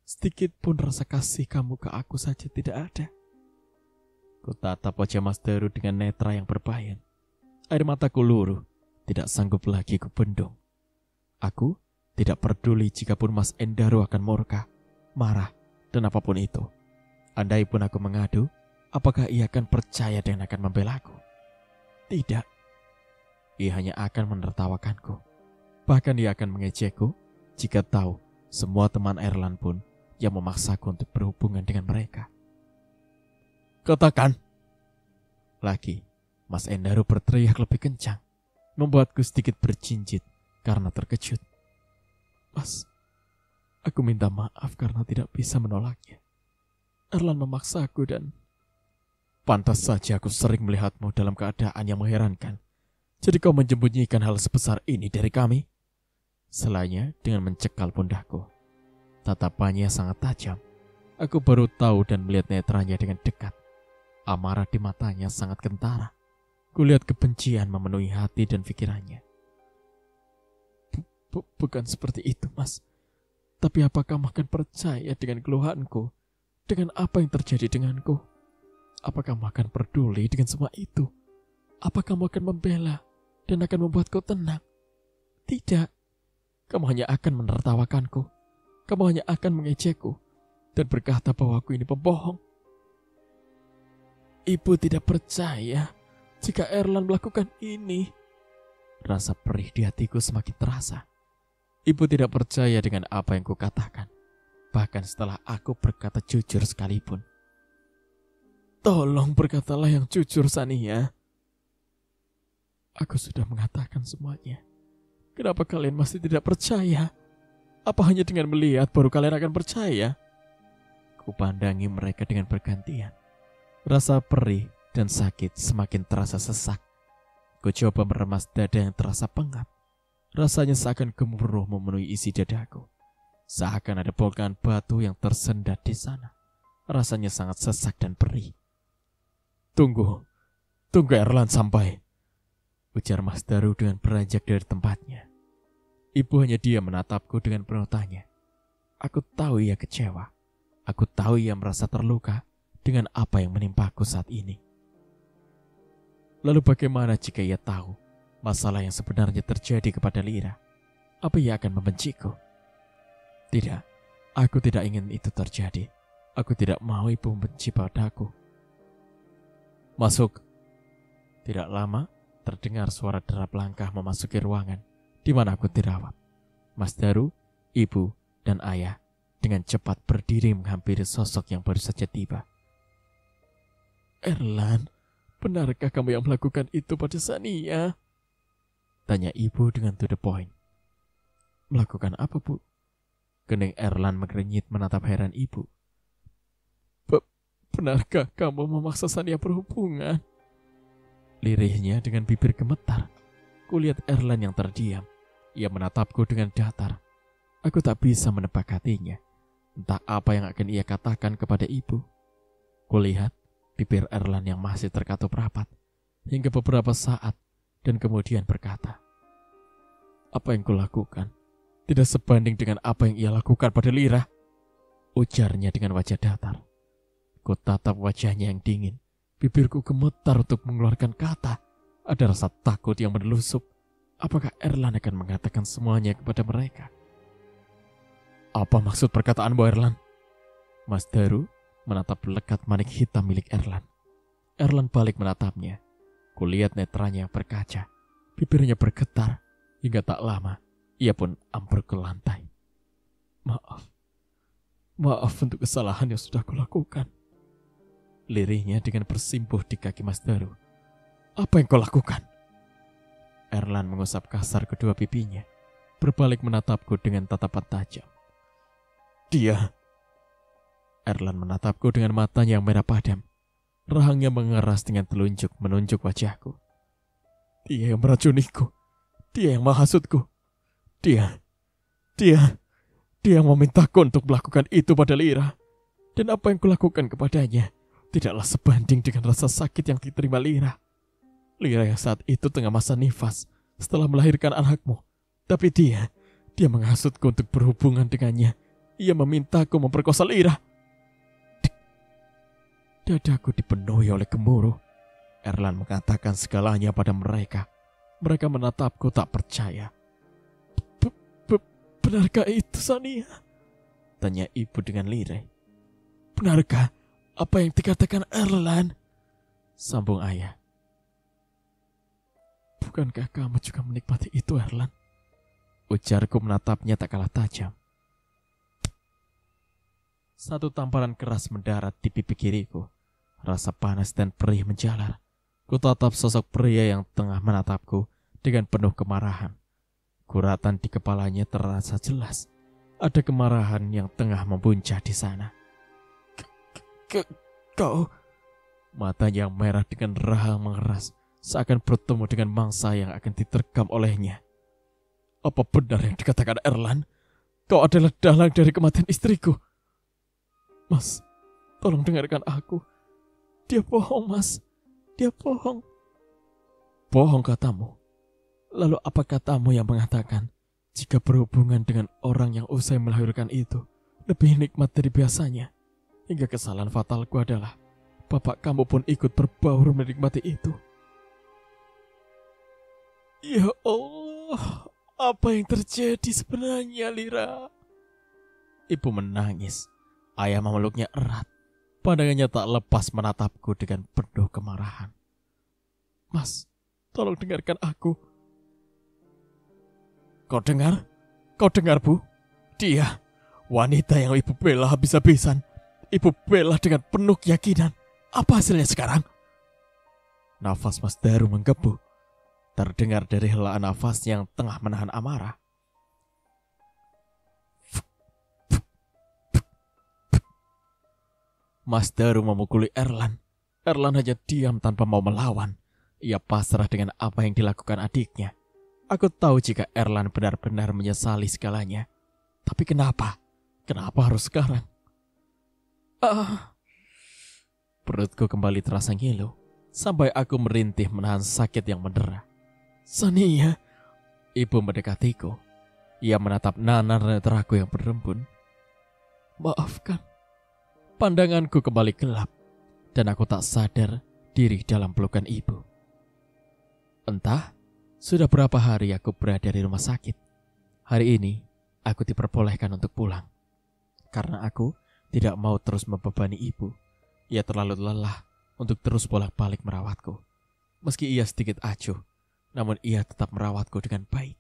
Speaker 1: sedikit pun rasa kasih kamu ke aku saja tidak ada. Ku tatap wajah Mas Daru dengan netra yang berbayang. Air mataku luruh, tidak sanggup lagi ku bendung. Aku tidak peduli jikapun Mas Endaru akan murka, marah, dan apapun itu. Andai pun aku mengadu, apakah ia akan percaya dan akan membelaku? Tidak. Ia hanya akan menertawakanku. Bahkan ia akan mengejekku jika tahu semua teman Erlan pun yang memaksaku untuk berhubungan dengan mereka. Katakan. Lagi, Mas Endaru berteriak lebih kencang, membuatku sedikit berjinjit karena terkejut. Mas, aku minta maaf karena tidak bisa menolaknya. Erlan memaksaku dan... Pantas saja aku sering melihatmu dalam keadaan yang mengherankan. Jadi kau menyembunyikan hal sebesar ini dari kami? Selanya dengan mencekal pundakku. Tatapannya sangat tajam. Aku baru tahu dan melihat netranya dengan dekat. Amarah di matanya sangat kentara. Kulihat kebencian memenuhi hati dan pikirannya. Bukan seperti itu, Mas. Tapi apakah kamu akan percaya dengan keluhanku? Dengan apa yang terjadi denganku? Apakah kamu akan peduli dengan semua itu? Apa kamu akan membela dan akan membuatku tenang? Tidak. Kamu hanya akan menertawakanku. Kamu hanya akan mengejekku dan berkata bahwa aku ini pembohong. Ibu tidak percaya jika Erlan melakukan ini. Rasa perih di hatiku semakin terasa. Ibu tidak percaya dengan apa yang kukatakan. Bahkan setelah aku berkata jujur sekalipun. Tolong berkatalah yang jujur, Sania. Aku sudah mengatakan semuanya. Kenapa kalian masih tidak percaya? Apa hanya dengan melihat baru kalian akan percaya? Kupandangi mereka dengan bergantian. Rasa perih dan sakit semakin terasa sesak. Ku coba meremas dada yang terasa pengap. Rasanya seakan gemuruh memenuhi isi dadaku. Seakan ada bongkahan batu yang tersendat di sana. Rasanya sangat sesak dan perih. Tunggu Erlan sampai, ujar Mas Daru dengan beranjak dari tempatnya. Ibu hanya diam menatapku dengan penuh tanya. Aku tahu ia kecewa. Aku tahu ia merasa terluka dengan apa yang menimpaku saat ini. Lalu bagaimana jika ia tahu masalah yang sebenarnya terjadi kepada Lira? Apa ia akan membenciku? Tidak, aku tidak ingin itu terjadi. Aku tidak mau ibu membenci padaku. Masuk. Tidak lama, terdengar suara derap langkah memasuki ruangan di mana aku dirawat. Mas Daru, ibu, dan ayah dengan cepat berdiri menghampiri sosok yang baru saja tiba. Erlan, benarkah kamu yang melakukan itu pada Sania? Tanya ibu dengan to the point. Melakukan apa, Bu? Kening Erlan mengernyit menatap heran ibu. Benarkah kamu memaksa Sania berhubungan? Lirihnya dengan bibir gemetar. Kulihat Erlan yang terdiam. Ia menatapku dengan datar. Aku tak bisa menebak hatinya. Entah apa yang akan ia katakan kepada ibu. Kulihat bibir Erlan yang masih terkatup rapat hingga beberapa saat dan kemudian berkata, "Apa yang kulakukan tidak sebanding dengan apa yang ia lakukan pada Lira," ujarnya dengan wajah datar. Ku tatap wajahnya yang dingin. Bibirku gemetar untuk mengeluarkan kata. Ada rasa takut yang menelusup. Apakah Erlan akan mengatakan semuanya kepada mereka? Apa maksud perkataanmu, Erlan? Mas Daru menatap lekat manik hitam milik Erlan. Erlan balik menatapnya. Kulihat netranya berkaca. Bibirnya bergetar. Hingga tak lama, ia pun ambruk ke lantai. Maaf untuk kesalahan yang sudah kulakukan. Lirihnya dengan bersimpuh di kaki Mas Daru. Apa yang kau lakukan? Erlan mengusap kasar kedua pipinya, berbalik menatapku dengan tatapan tajam. Dia. Erlan menatapku dengan matanya yang merah padam. Rahangnya mengeras dengan telunjuk menunjuk wajahku. Dia yang meracuniku. Dia yang menghasutku. Dia yang memintaku untuk melakukan itu pada Lira. Dan apa yang kulakukan kepadanya tidaklah sebanding dengan rasa sakit yang diterima Lira. Lira yang saat itu tengah masa nifas setelah melahirkan anakmu. Tapi dia menghasutku untuk berhubungan dengannya. Ia memintaku memperkosa Lira. Dadaku dipenuhi oleh gemuruh. Erlan mengatakan segalanya pada mereka. Mereka menatapku tak percaya. Benarkah itu, Sania? Tanya ibu dengan lirih. Benarkah apa yang dikatakan Erlan? Sambung ayah. Bukankah kamu juga menikmati itu, Erlan? Ujarku menatapnya tak kalah tajam. Satu tamparan keras mendarat di pipi kiriku. Rasa panas dan perih menjalar. Kutatap sosok pria yang tengah menatapku dengan penuh kemarahan. Guratan di kepalanya terasa jelas. Ada kemarahan yang tengah membuncah di sana. Kau... Matanya yang merah dengan rahang mengeras, seakan bertemu dengan mangsa yang akan diterkam olehnya. Apa benar yang dikatakan Erlan? Kau adalah dalang dari kematian istriku. Mas, tolong dengarkan aku. Dia bohong, Mas. Dia bohong. Bohong katamu. Lalu apa katamu yang mengatakan jika berhubungan dengan orang yang usai melahirkan itu lebih nikmat dari biasanya? Hingga kesalahan fatalku adalah bapak kamu pun ikut berbaur menikmati itu. Ya Allah, apa yang terjadi sebenarnya, Lira? Ibu menangis. Ayah memeluknya erat. Pandangannya tak lepas menatapku dengan penuh kemarahan. Mas, tolong dengarkan aku. Kau dengar? Kau dengar, Bu? Dia, wanita yang ibu bela habis-habisan. Ibu bela dengan penuh keyakinan. Apa hasilnya sekarang? Nafas Mas Daru menggebu. Terdengar dari helaan nafas yang tengah menahan amarah. Mas Daru memukuli Erlan. Erlan hanya diam tanpa mau melawan. Ia pasrah dengan apa yang dilakukan adiknya. Aku tahu jika Erlan benar-benar menyesali segalanya. Tapi kenapa? Kenapa harus sekarang? Perutku kembali terasa ngilu. Sampai aku merintih menahan sakit yang mendera. Sania. Ibu mendekatiku. Ia menatap nanar netraku yang berembun. Maafkan. Pandanganku kembali gelap. Dan aku tak sadar diri dalam pelukan ibu. Entah sudah berapa hari aku berada di rumah sakit. Hari ini aku diperbolehkan untuk pulang. Karena aku tidak mau terus membebani ibu. Ia terlalu lelah untuk terus bolak-balik merawatku. Meski ia sedikit acuh, namun ia tetap merawatku dengan baik.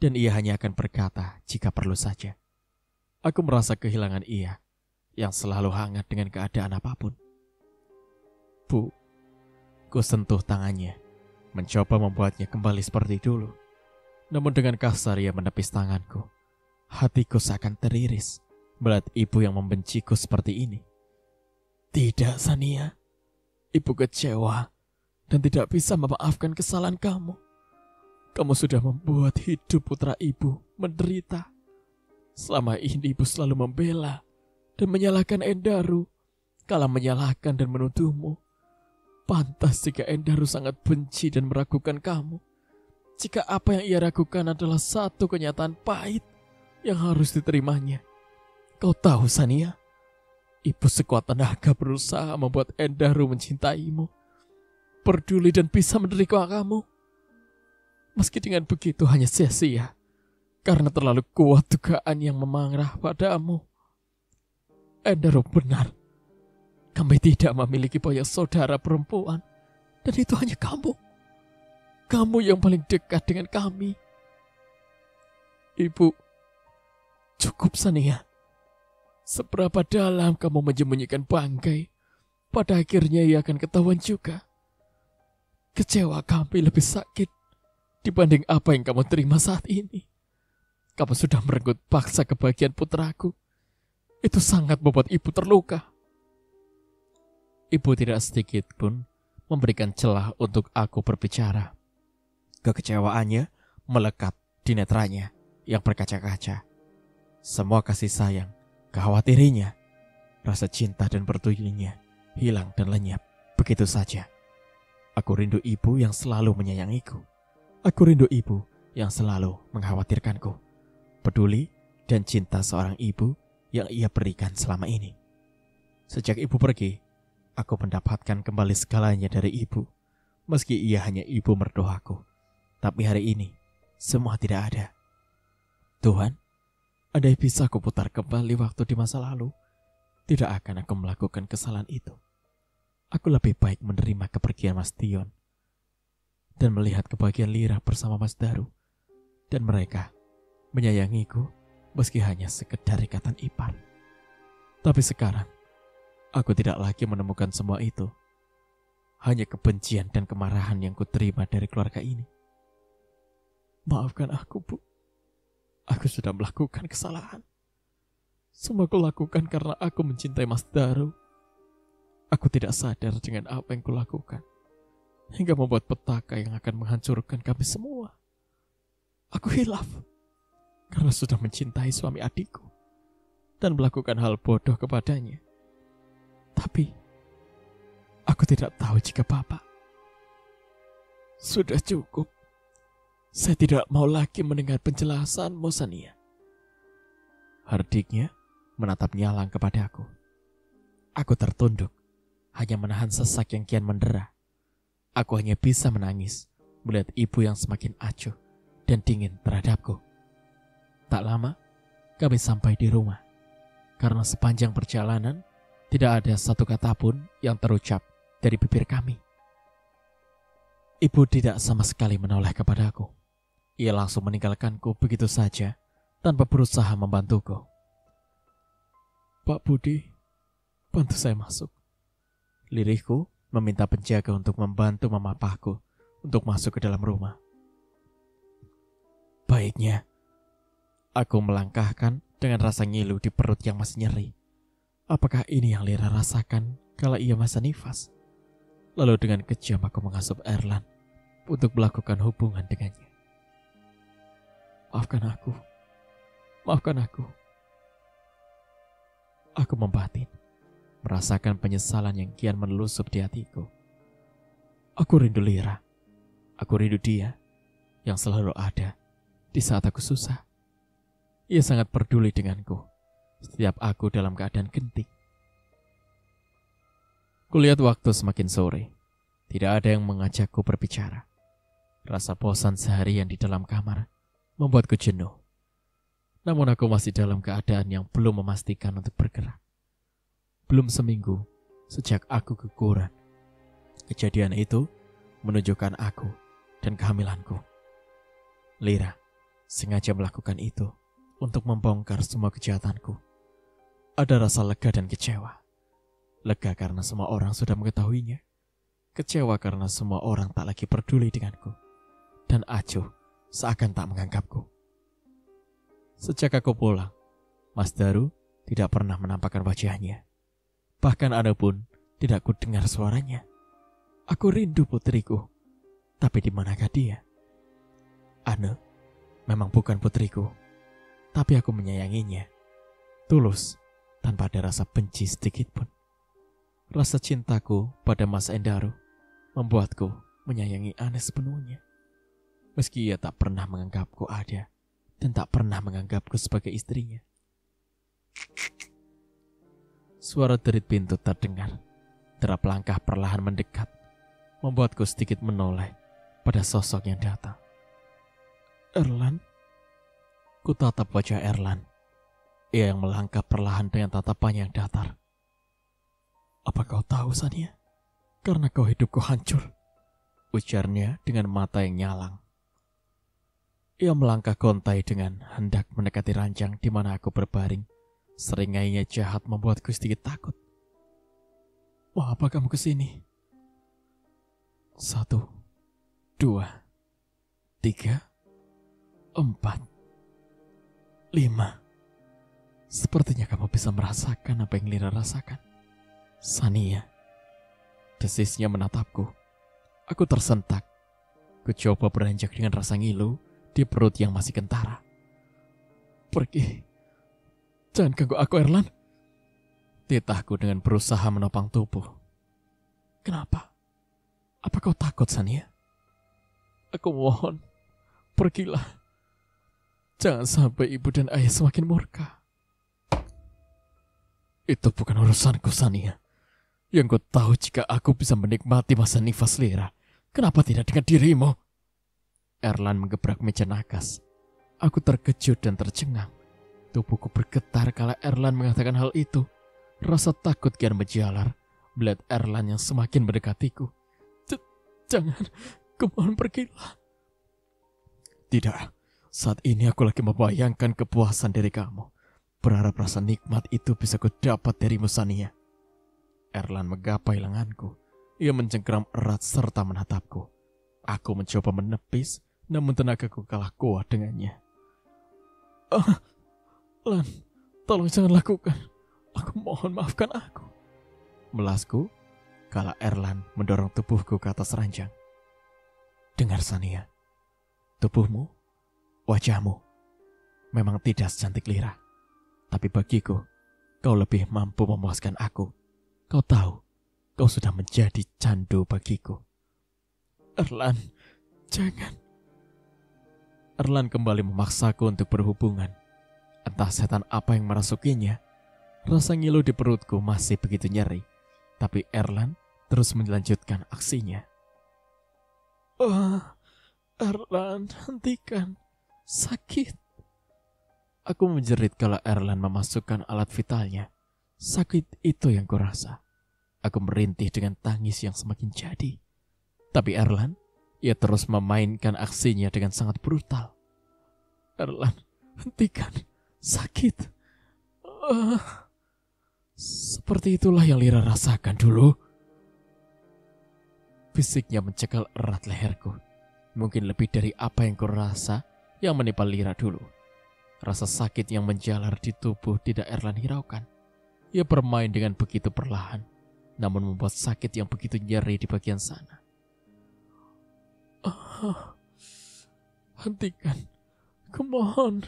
Speaker 1: Dan ia hanya akan berkata jika perlu saja. Aku merasa kehilangan ia yang selalu hangat dengan keadaan apapun. Bu. Ku sentuh tangannya, mencoba membuatnya kembali seperti dulu. Namun dengan kasar ia menepis tanganku. Hatiku seakan teriris melihat ibu yang membenciku seperti ini. Tidak, Sania. Ibu kecewa dan tidak bisa memaafkan kesalahan kamu. Kamu sudah membuat hidup putra ibu menderita. Selama ini ibu selalu membela dan menyalahkan Endaru, kala menyalahkan dan menuduhmu. Pantas jika Endaru sangat benci dan meragukan kamu. Jika apa yang ia ragukan adalah satu kenyataan pahit yang harus diterimanya. Kau tahu, Sania, ibu sekuat tenaga berusaha membuat Endaru mencintaimu, peduli dan bisa menerima kamu. Meski dengan begitu hanya sia-sia, karena terlalu kuat dugaan yang memangrah padamu. Endaru benar, kami tidak memiliki banyak saudara perempuan, dan itu hanya kamu. Kamu yang paling dekat dengan kami. Ibu, cukup, Sania. Seberapa dalam kamu menyembunyikan bangkai, pada akhirnya ia akan ketahuan juga. Kecewa kami lebih sakit dibanding apa yang kamu terima saat ini. Kamu sudah merenggut paksa kebahagiaan putraku. Itu sangat membuat ibu terluka. Ibu tidak sedikit pun memberikan celah untuk aku berbicara. Kekecewaannya melekat di netranya yang berkaca-kaca. Semua kasih sayang, kekhawatirannya, rasa cinta dan pedulinya hilang dan lenyap begitu saja. Aku rindu ibu yang selalu menyayangiku. Aku rindu ibu yang selalu mengkhawatirkanku. Peduli dan cinta seorang ibu yang ia berikan selama ini. Sejak ibu pergi, aku mendapatkan kembali segalanya dari ibu. Meski ia hanya ibu mertuaku. Tapi hari ini, semua tidak ada. Tuhan, andai bisa aku putar kembali waktu di masa lalu, tidak akan aku melakukan kesalahan itu. Aku lebih baik menerima kepergian Mas Dion dan melihat kebahagiaan Lira bersama Mas Daru. Dan mereka menyayangiku meski hanya sekedar ikatan ipar. Tapi sekarang, aku tidak lagi menemukan semua itu. Hanya kebencian dan kemarahan yang kuterima dari keluarga ini. Maafkan aku, Bu. Aku sudah melakukan kesalahan. Semua kulakukan karena aku mencintai Mas Daru. Aku tidak sadar dengan apa yang kulakukan, hingga membuat petaka yang akan menghancurkan kami semua. Aku hilaf karena sudah mencintai suami adikku dan melakukan hal bodoh kepadanya. Tapi aku tidak tahu jika Bapak. Sudah cukup. Saya tidak mau lagi mendengar penjelasanmu, Sania. Hardiknya menatap nyalang kepadaku. Aku tertunduk, hanya menahan sesak yang kian mendera. Aku hanya bisa menangis melihat ibu yang semakin acuh dan dingin terhadapku. Tak lama, kami sampai di rumah. Karena sepanjang perjalanan, tidak ada satu kata pun yang terucap dari bibir kami. Ibu tidak sama sekali menoleh kepadaku. Ia langsung meninggalkanku begitu saja, tanpa berusaha membantuku. Pak Budi, bantu saya masuk. Lirihku meminta penjaga untuk membantu memapahku untuk masuk ke dalam rumah. Baiknya, aku melangkahkan dengan rasa ngilu di perut yang masih nyeri. Apakah ini yang Lira rasakan kala ia masa nifas? Lalu dengan kejam aku mengasup Erlan untuk melakukan hubungan dengannya. Maafkan aku. Maafkan aku. Aku membatin, merasakan penyesalan yang kian menelusup di hatiku. Aku rindu Lira. Aku rindu dia yang selalu ada di saat aku susah. Ia sangat peduli denganku setiap aku dalam keadaan genting. Kulihat waktu semakin sore. Tidak ada yang mengajakku berbicara. Rasa bosan seharian di dalam kamar membuatku jenuh. Namun aku masih dalam keadaan yang belum memastikan untuk bergerak. Belum seminggu sejak aku keguguran. Kejadian itu menunjukkan aku dan kehamilanku. Lira sengaja melakukan itu untuk membongkar semua kejahatanku. Ada rasa lega dan kecewa. Lega karena semua orang sudah mengetahuinya, Kecewa karena semua orang tak lagi peduli denganku. Dan acuh seakan tak menganggapku. Sejak aku pulang, Mas Daru tidak pernah menampakkan wajahnya. Bahkan Ane pun tidak ku dengar suaranya. Aku rindu putriku, tapi di manakah dia? Ane memang bukan putriku, tapi aku menyayanginya. Tulus, tanpa ada rasa benci sedikit pun. Rasa cintaku pada Mas Endaru membuatku menyayangi Ane sepenuhnya. Meski ia tak pernah menganggapku ada dan tak pernah menganggapku sebagai istrinya. Suara derit pintu terdengar. Derap langkah perlahan mendekat, membuatku sedikit menoleh pada sosok yang datang. Erlan? Ku tatap wajah Erlan. Ia yang melangkah perlahan dengan tatapannya yang datar. Apa kau tahu, Sania? Karena kau hidupku hancur, ujarnya dengan mata yang nyalang. Ia melangkah gontai dengan hendak mendekati ranjang di mana aku berbaring. Seringainya jahat membuatku sedikit takut. Mau apa kamu kesini? 1, 2, 3, 4, 5. Sepertinya kamu bisa merasakan apa yang Lira rasakan. Sania, desisnya menatapku. Aku tersentak. Ku coba beranjak dengan rasa ngilu di perut yang masih kentara. Pergi. Jangan ganggu aku, Erlan. Titahku dengan berusaha menopang tubuh. Kenapa? Apa kau takut, Sania? Aku mohon, pergilah. Jangan sampai ibu dan ayah semakin murka. Itu bukan urusanku, Sania. Yang ku tahu jika aku bisa menikmati masa nifas Lira, kenapa tidak dengan dirimu? Erlan menggebrak meja nakas. Aku terkejut dan tercengang. Tubuhku bergetar kala Erlan mengatakan hal itu. Rasa takut kian menjalar melihat Erlan yang semakin mendekatiku. Jangan, kumohon pergilah. Tidak, saat ini aku lagi membayangkan kepuasan dari kamu. Berharap rasa nikmat itu bisa ku dapat darimu, Sania. Erlan menggapai lenganku. Ia mencengkeram erat serta menatapku. Aku mencoba menepis, namun tenagaku kalah kuat dengannya. Lan, tolong jangan lakukan. Aku mohon maafkan aku. Melasku, kala Erlan mendorong tubuhku ke atas ranjang. Dengar, Sania. Tubuhmu, wajahmu, memang tidak secantik Lira. Tapi bagiku, kau lebih mampu memuaskan aku. Kau tahu, kau sudah menjadi candu bagiku. Erlan, jangan. Erlan kembali memaksaku untuk berhubungan. Entah setan apa yang merasukinya. Rasa ngilu di perutku masih begitu nyeri. Tapi Erlan terus melanjutkan aksinya. Erlan, hentikan. Sakit. Aku menjerit kala Erlan memasukkan alat vitalnya. Sakit itu yang kurasa. Aku merintih dengan tangis yang semakin jadi. Tapi Erlan, ia terus memainkan aksinya dengan sangat brutal. Erlan, hentikan. Sakit. Seperti itulah yang Lira rasakan dulu. Fisiknya mencekal erat leherku. Mungkin lebih dari apa yang kurasa yang menimpa Lira dulu. Rasa sakit yang menjalar di tubuh tidak Erlan hiraukan. Ia bermain dengan begitu perlahan, namun membuat sakit yang begitu nyeri di bagian sana. Hentikan. Kumohon.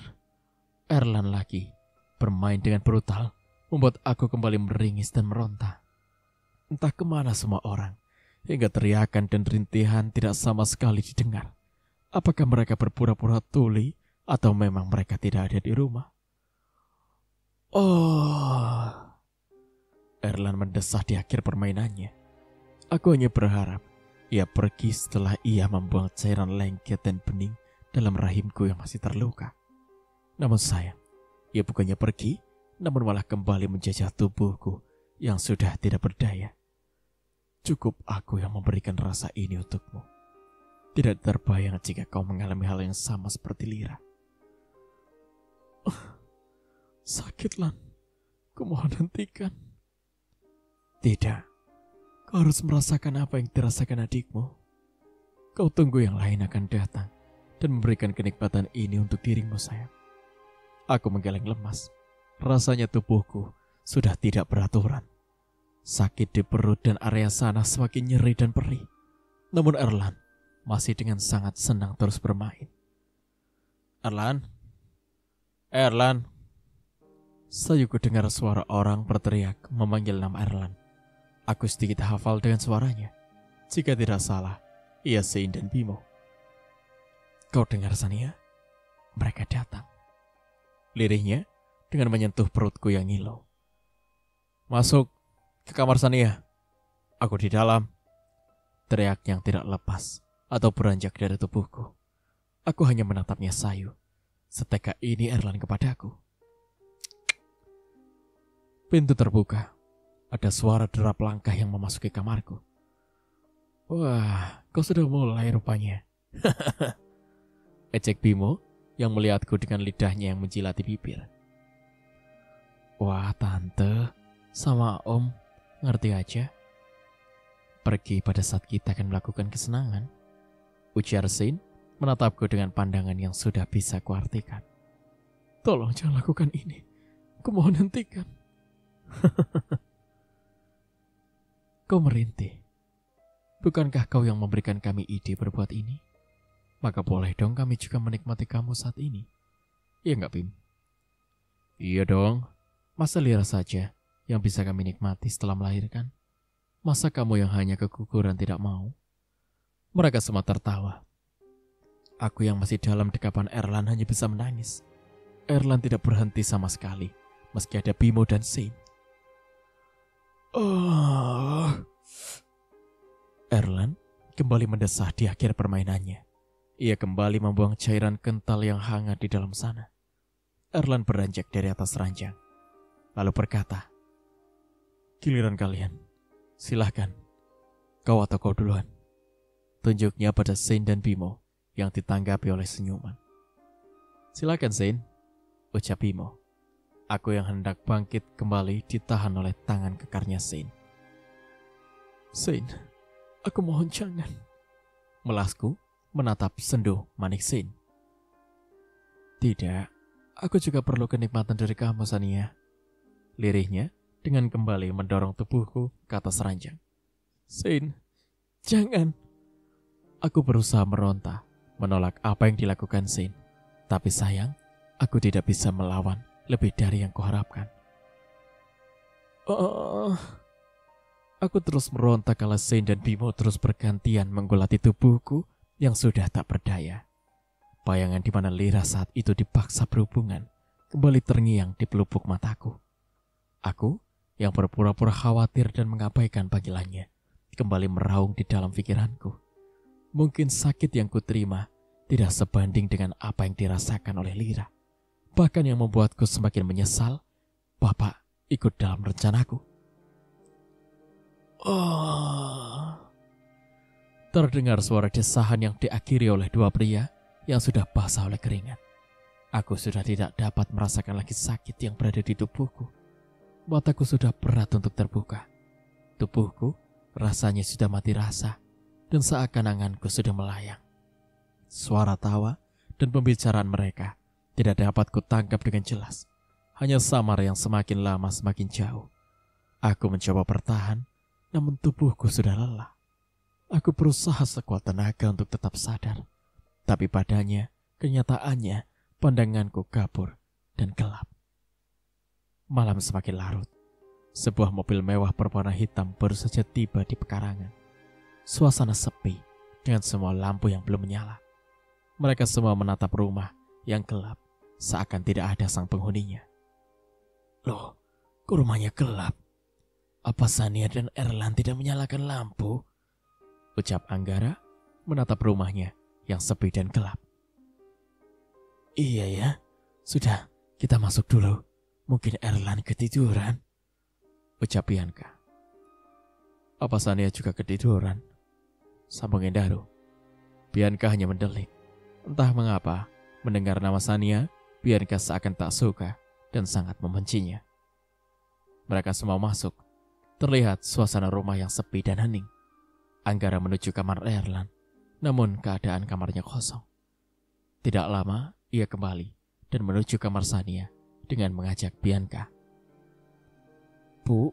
Speaker 1: Erlan lagi bermain dengan brutal, membuat aku kembali meringis dan meronta. Entah kemana semua orang, hingga teriakan dan rintihan tidak sama sekali didengar. Apakah mereka berpura-pura tuli atau memang mereka tidak ada di rumah? Erlan mendesah di akhir permainannya. Aku hanya berharap ia pergi setelah ia membuang cairan lengket dan bening dalam rahimku yang masih terluka. Namun sayang, ia bukannya pergi, namun malah kembali menjajah tubuhku yang sudah tidak berdaya. Cukup aku yang memberikan rasa ini untukmu. Tidak terbayang jika kau mengalami hal yang sama seperti Lira. Sakit, Lan. Kumohon hentikan. Tidak. Kau harus merasakan apa yang dirasakan adikmu. Kau tunggu yang lain akan datang dan memberikan kenikmatan ini untuk dirimu, sayang. Aku menggeleng lemas. Rasanya tubuhku sudah tidak beraturan. Sakit di perut dan area sana semakin nyeri dan perih. Namun Erlan masih dengan sangat senang terus bermain. Erlan? Erlan? Sayuku dengar suara orang berteriak memanggil nama Erlan. Aku sedikit hafal dengan suaranya. Jika tidak salah, ia Sein dan Bimo. Kau dengar, Sania? Mereka datang. Lirihnya dengan menyentuh perutku yang ngilau. Masuk ke kamar Sania. Aku di dalam. Teriak yang tidak lepas atau beranjak dari tubuhku. Aku hanya menatapnya sayu. Seteka ini Erlan kepadaku. Pintu terbuka. Ada suara derap langkah yang memasuki kamarku. Wah, kau sudah mulai rupanya. Ejek Bimo yang melihatku dengan lidahnya yang menjilati bibir. Wah, tante sama om ngerti aja. Pergi pada saat kita akan melakukan kesenangan. Ujar Sein menatapku dengan pandangan yang sudah bisa kuartikan. Tolong jangan lakukan ini. Kumohon hentikan. Kau merintih. Bukankah kau yang memberikan kami ide berbuat ini? Maka boleh dong kami juga menikmati kamu saat ini. Iya nggak, Bim? Iya dong. Masa Lira saja yang bisa kami nikmati setelah melahirkan? Masa kamu yang hanya keguguran tidak mau? Mereka semua tertawa. Aku yang masih dalam dekapan Erlan hanya bisa menangis. Erlan tidak berhenti sama sekali, meski ada Bimo dan Sein. Erlan kembali mendesah di akhir permainannya. Ia kembali membuang cairan kental yang hangat di dalam sana. Erlan beranjak dari atas ranjang, lalu berkata, "Giliran kalian, silahkan. Kau atau kau duluan." Tunjuknya pada Sein dan Bimo yang ditanggapi oleh senyuman. "Silakan, Sein," ucap Bimo. Aku yang hendak bangkit kembali ditahan oleh tangan kekarnya Sein. "Sein, aku mohon jangan." Melasku menatap sendu manik Sein. "Tidak, aku juga perlu kenikmatan dari kamu, Sania." Lirihnya dengan kembali mendorong tubuhku ke atas ranjang. "Sein, jangan." Aku berusaha meronta, menolak apa yang dilakukan Sein. Tapi sayang, aku tidak bisa melawan lebih dari yang kuharapkan. Aku terus meronta kala Sein dan Bimo terus bergantian menggulati tubuhku yang sudah tak berdaya. Bayangan di mana Lira saat itu dipaksa berhubungan kembali terngiang di pelupuk mataku. Aku yang berpura-pura khawatir dan mengabaikan panggilannya kembali meraung di dalam pikiranku. Mungkin sakit yang kuterima tidak sebanding dengan apa yang dirasakan oleh Lira. Bahkan yang membuatku semakin menyesal, Bapak ikut dalam rencanaku. Terdengar suara desahan yang diakhiri oleh dua pria yang sudah basah oleh keringat. Aku sudah tidak dapat merasakan lagi sakit yang berada di tubuhku. Mataku sudah berat untuk terbuka. Tubuhku rasanya sudah mati rasa dan seakan anganku sudah melayang. Suara tawa dan pembicaraan mereka tidak dapat kutangkap dengan jelas. Hanya samar yang semakin lama semakin jauh. Aku mencoba bertahan, namun tubuhku sudah lelah. Aku berusaha sekuat tenaga untuk tetap sadar. Tapi padanya, kenyataannya, pandanganku kabur dan gelap. Malam semakin larut. Sebuah mobil mewah berwarna hitam baru saja tiba di pekarangan. Suasana sepi dengan semua lampu yang belum menyala. Mereka semua menatap rumah yang gelap, seakan tidak ada sang penghuninya. Loh, kok rumahnya gelap? Apa Sania dan Erlan tidak menyalakan lampu? Ucap Anggara menatap rumahnya yang sepi dan gelap. Iya ya, sudah kita masuk dulu. Mungkin Erlan ketiduran. Ucap Bianca. Apa Sania juga ketiduran? Sambung Endaru. Bianca hanya mendelik. Entah mengapa, mendengar nama Sania, Bianca seakan tak suka dan sangat membencinya. Mereka semua masuk, Terlihat suasana rumah yang sepi dan hening. Anggara menuju kamar Erlan, namun keadaan kamarnya kosong. Tidak lama, ia kembali dan menuju kamar Sania dengan mengajak Bianca. "Bu,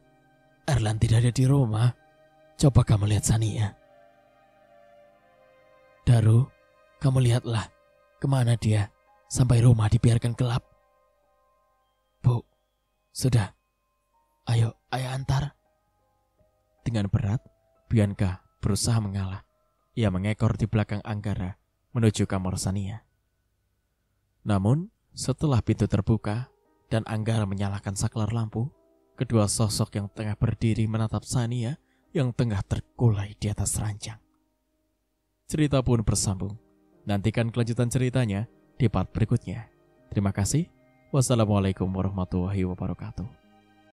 Speaker 1: Erlan tidak ada di rumah. Coba kamu lihat Sania." "Daru, kamu lihatlah kemana dia sampai rumah dibiarkan gelap." "Bu, sudah. Ayo antar." Dengan berat, Bianca berusaha mengalah. Ia mengekor di belakang Anggara menuju kamar Sania. Namun, setelah pintu terbuka dan Anggara menyalakan saklar lampu, kedua sosok yang tengah berdiri menatap Sania yang tengah terkulai di atas ranjang. Cerita pun bersambung. Nantikan kelanjutan ceritanya di part berikutnya. Terima kasih. Wassalamualaikum warahmatullahi wabarakatuh.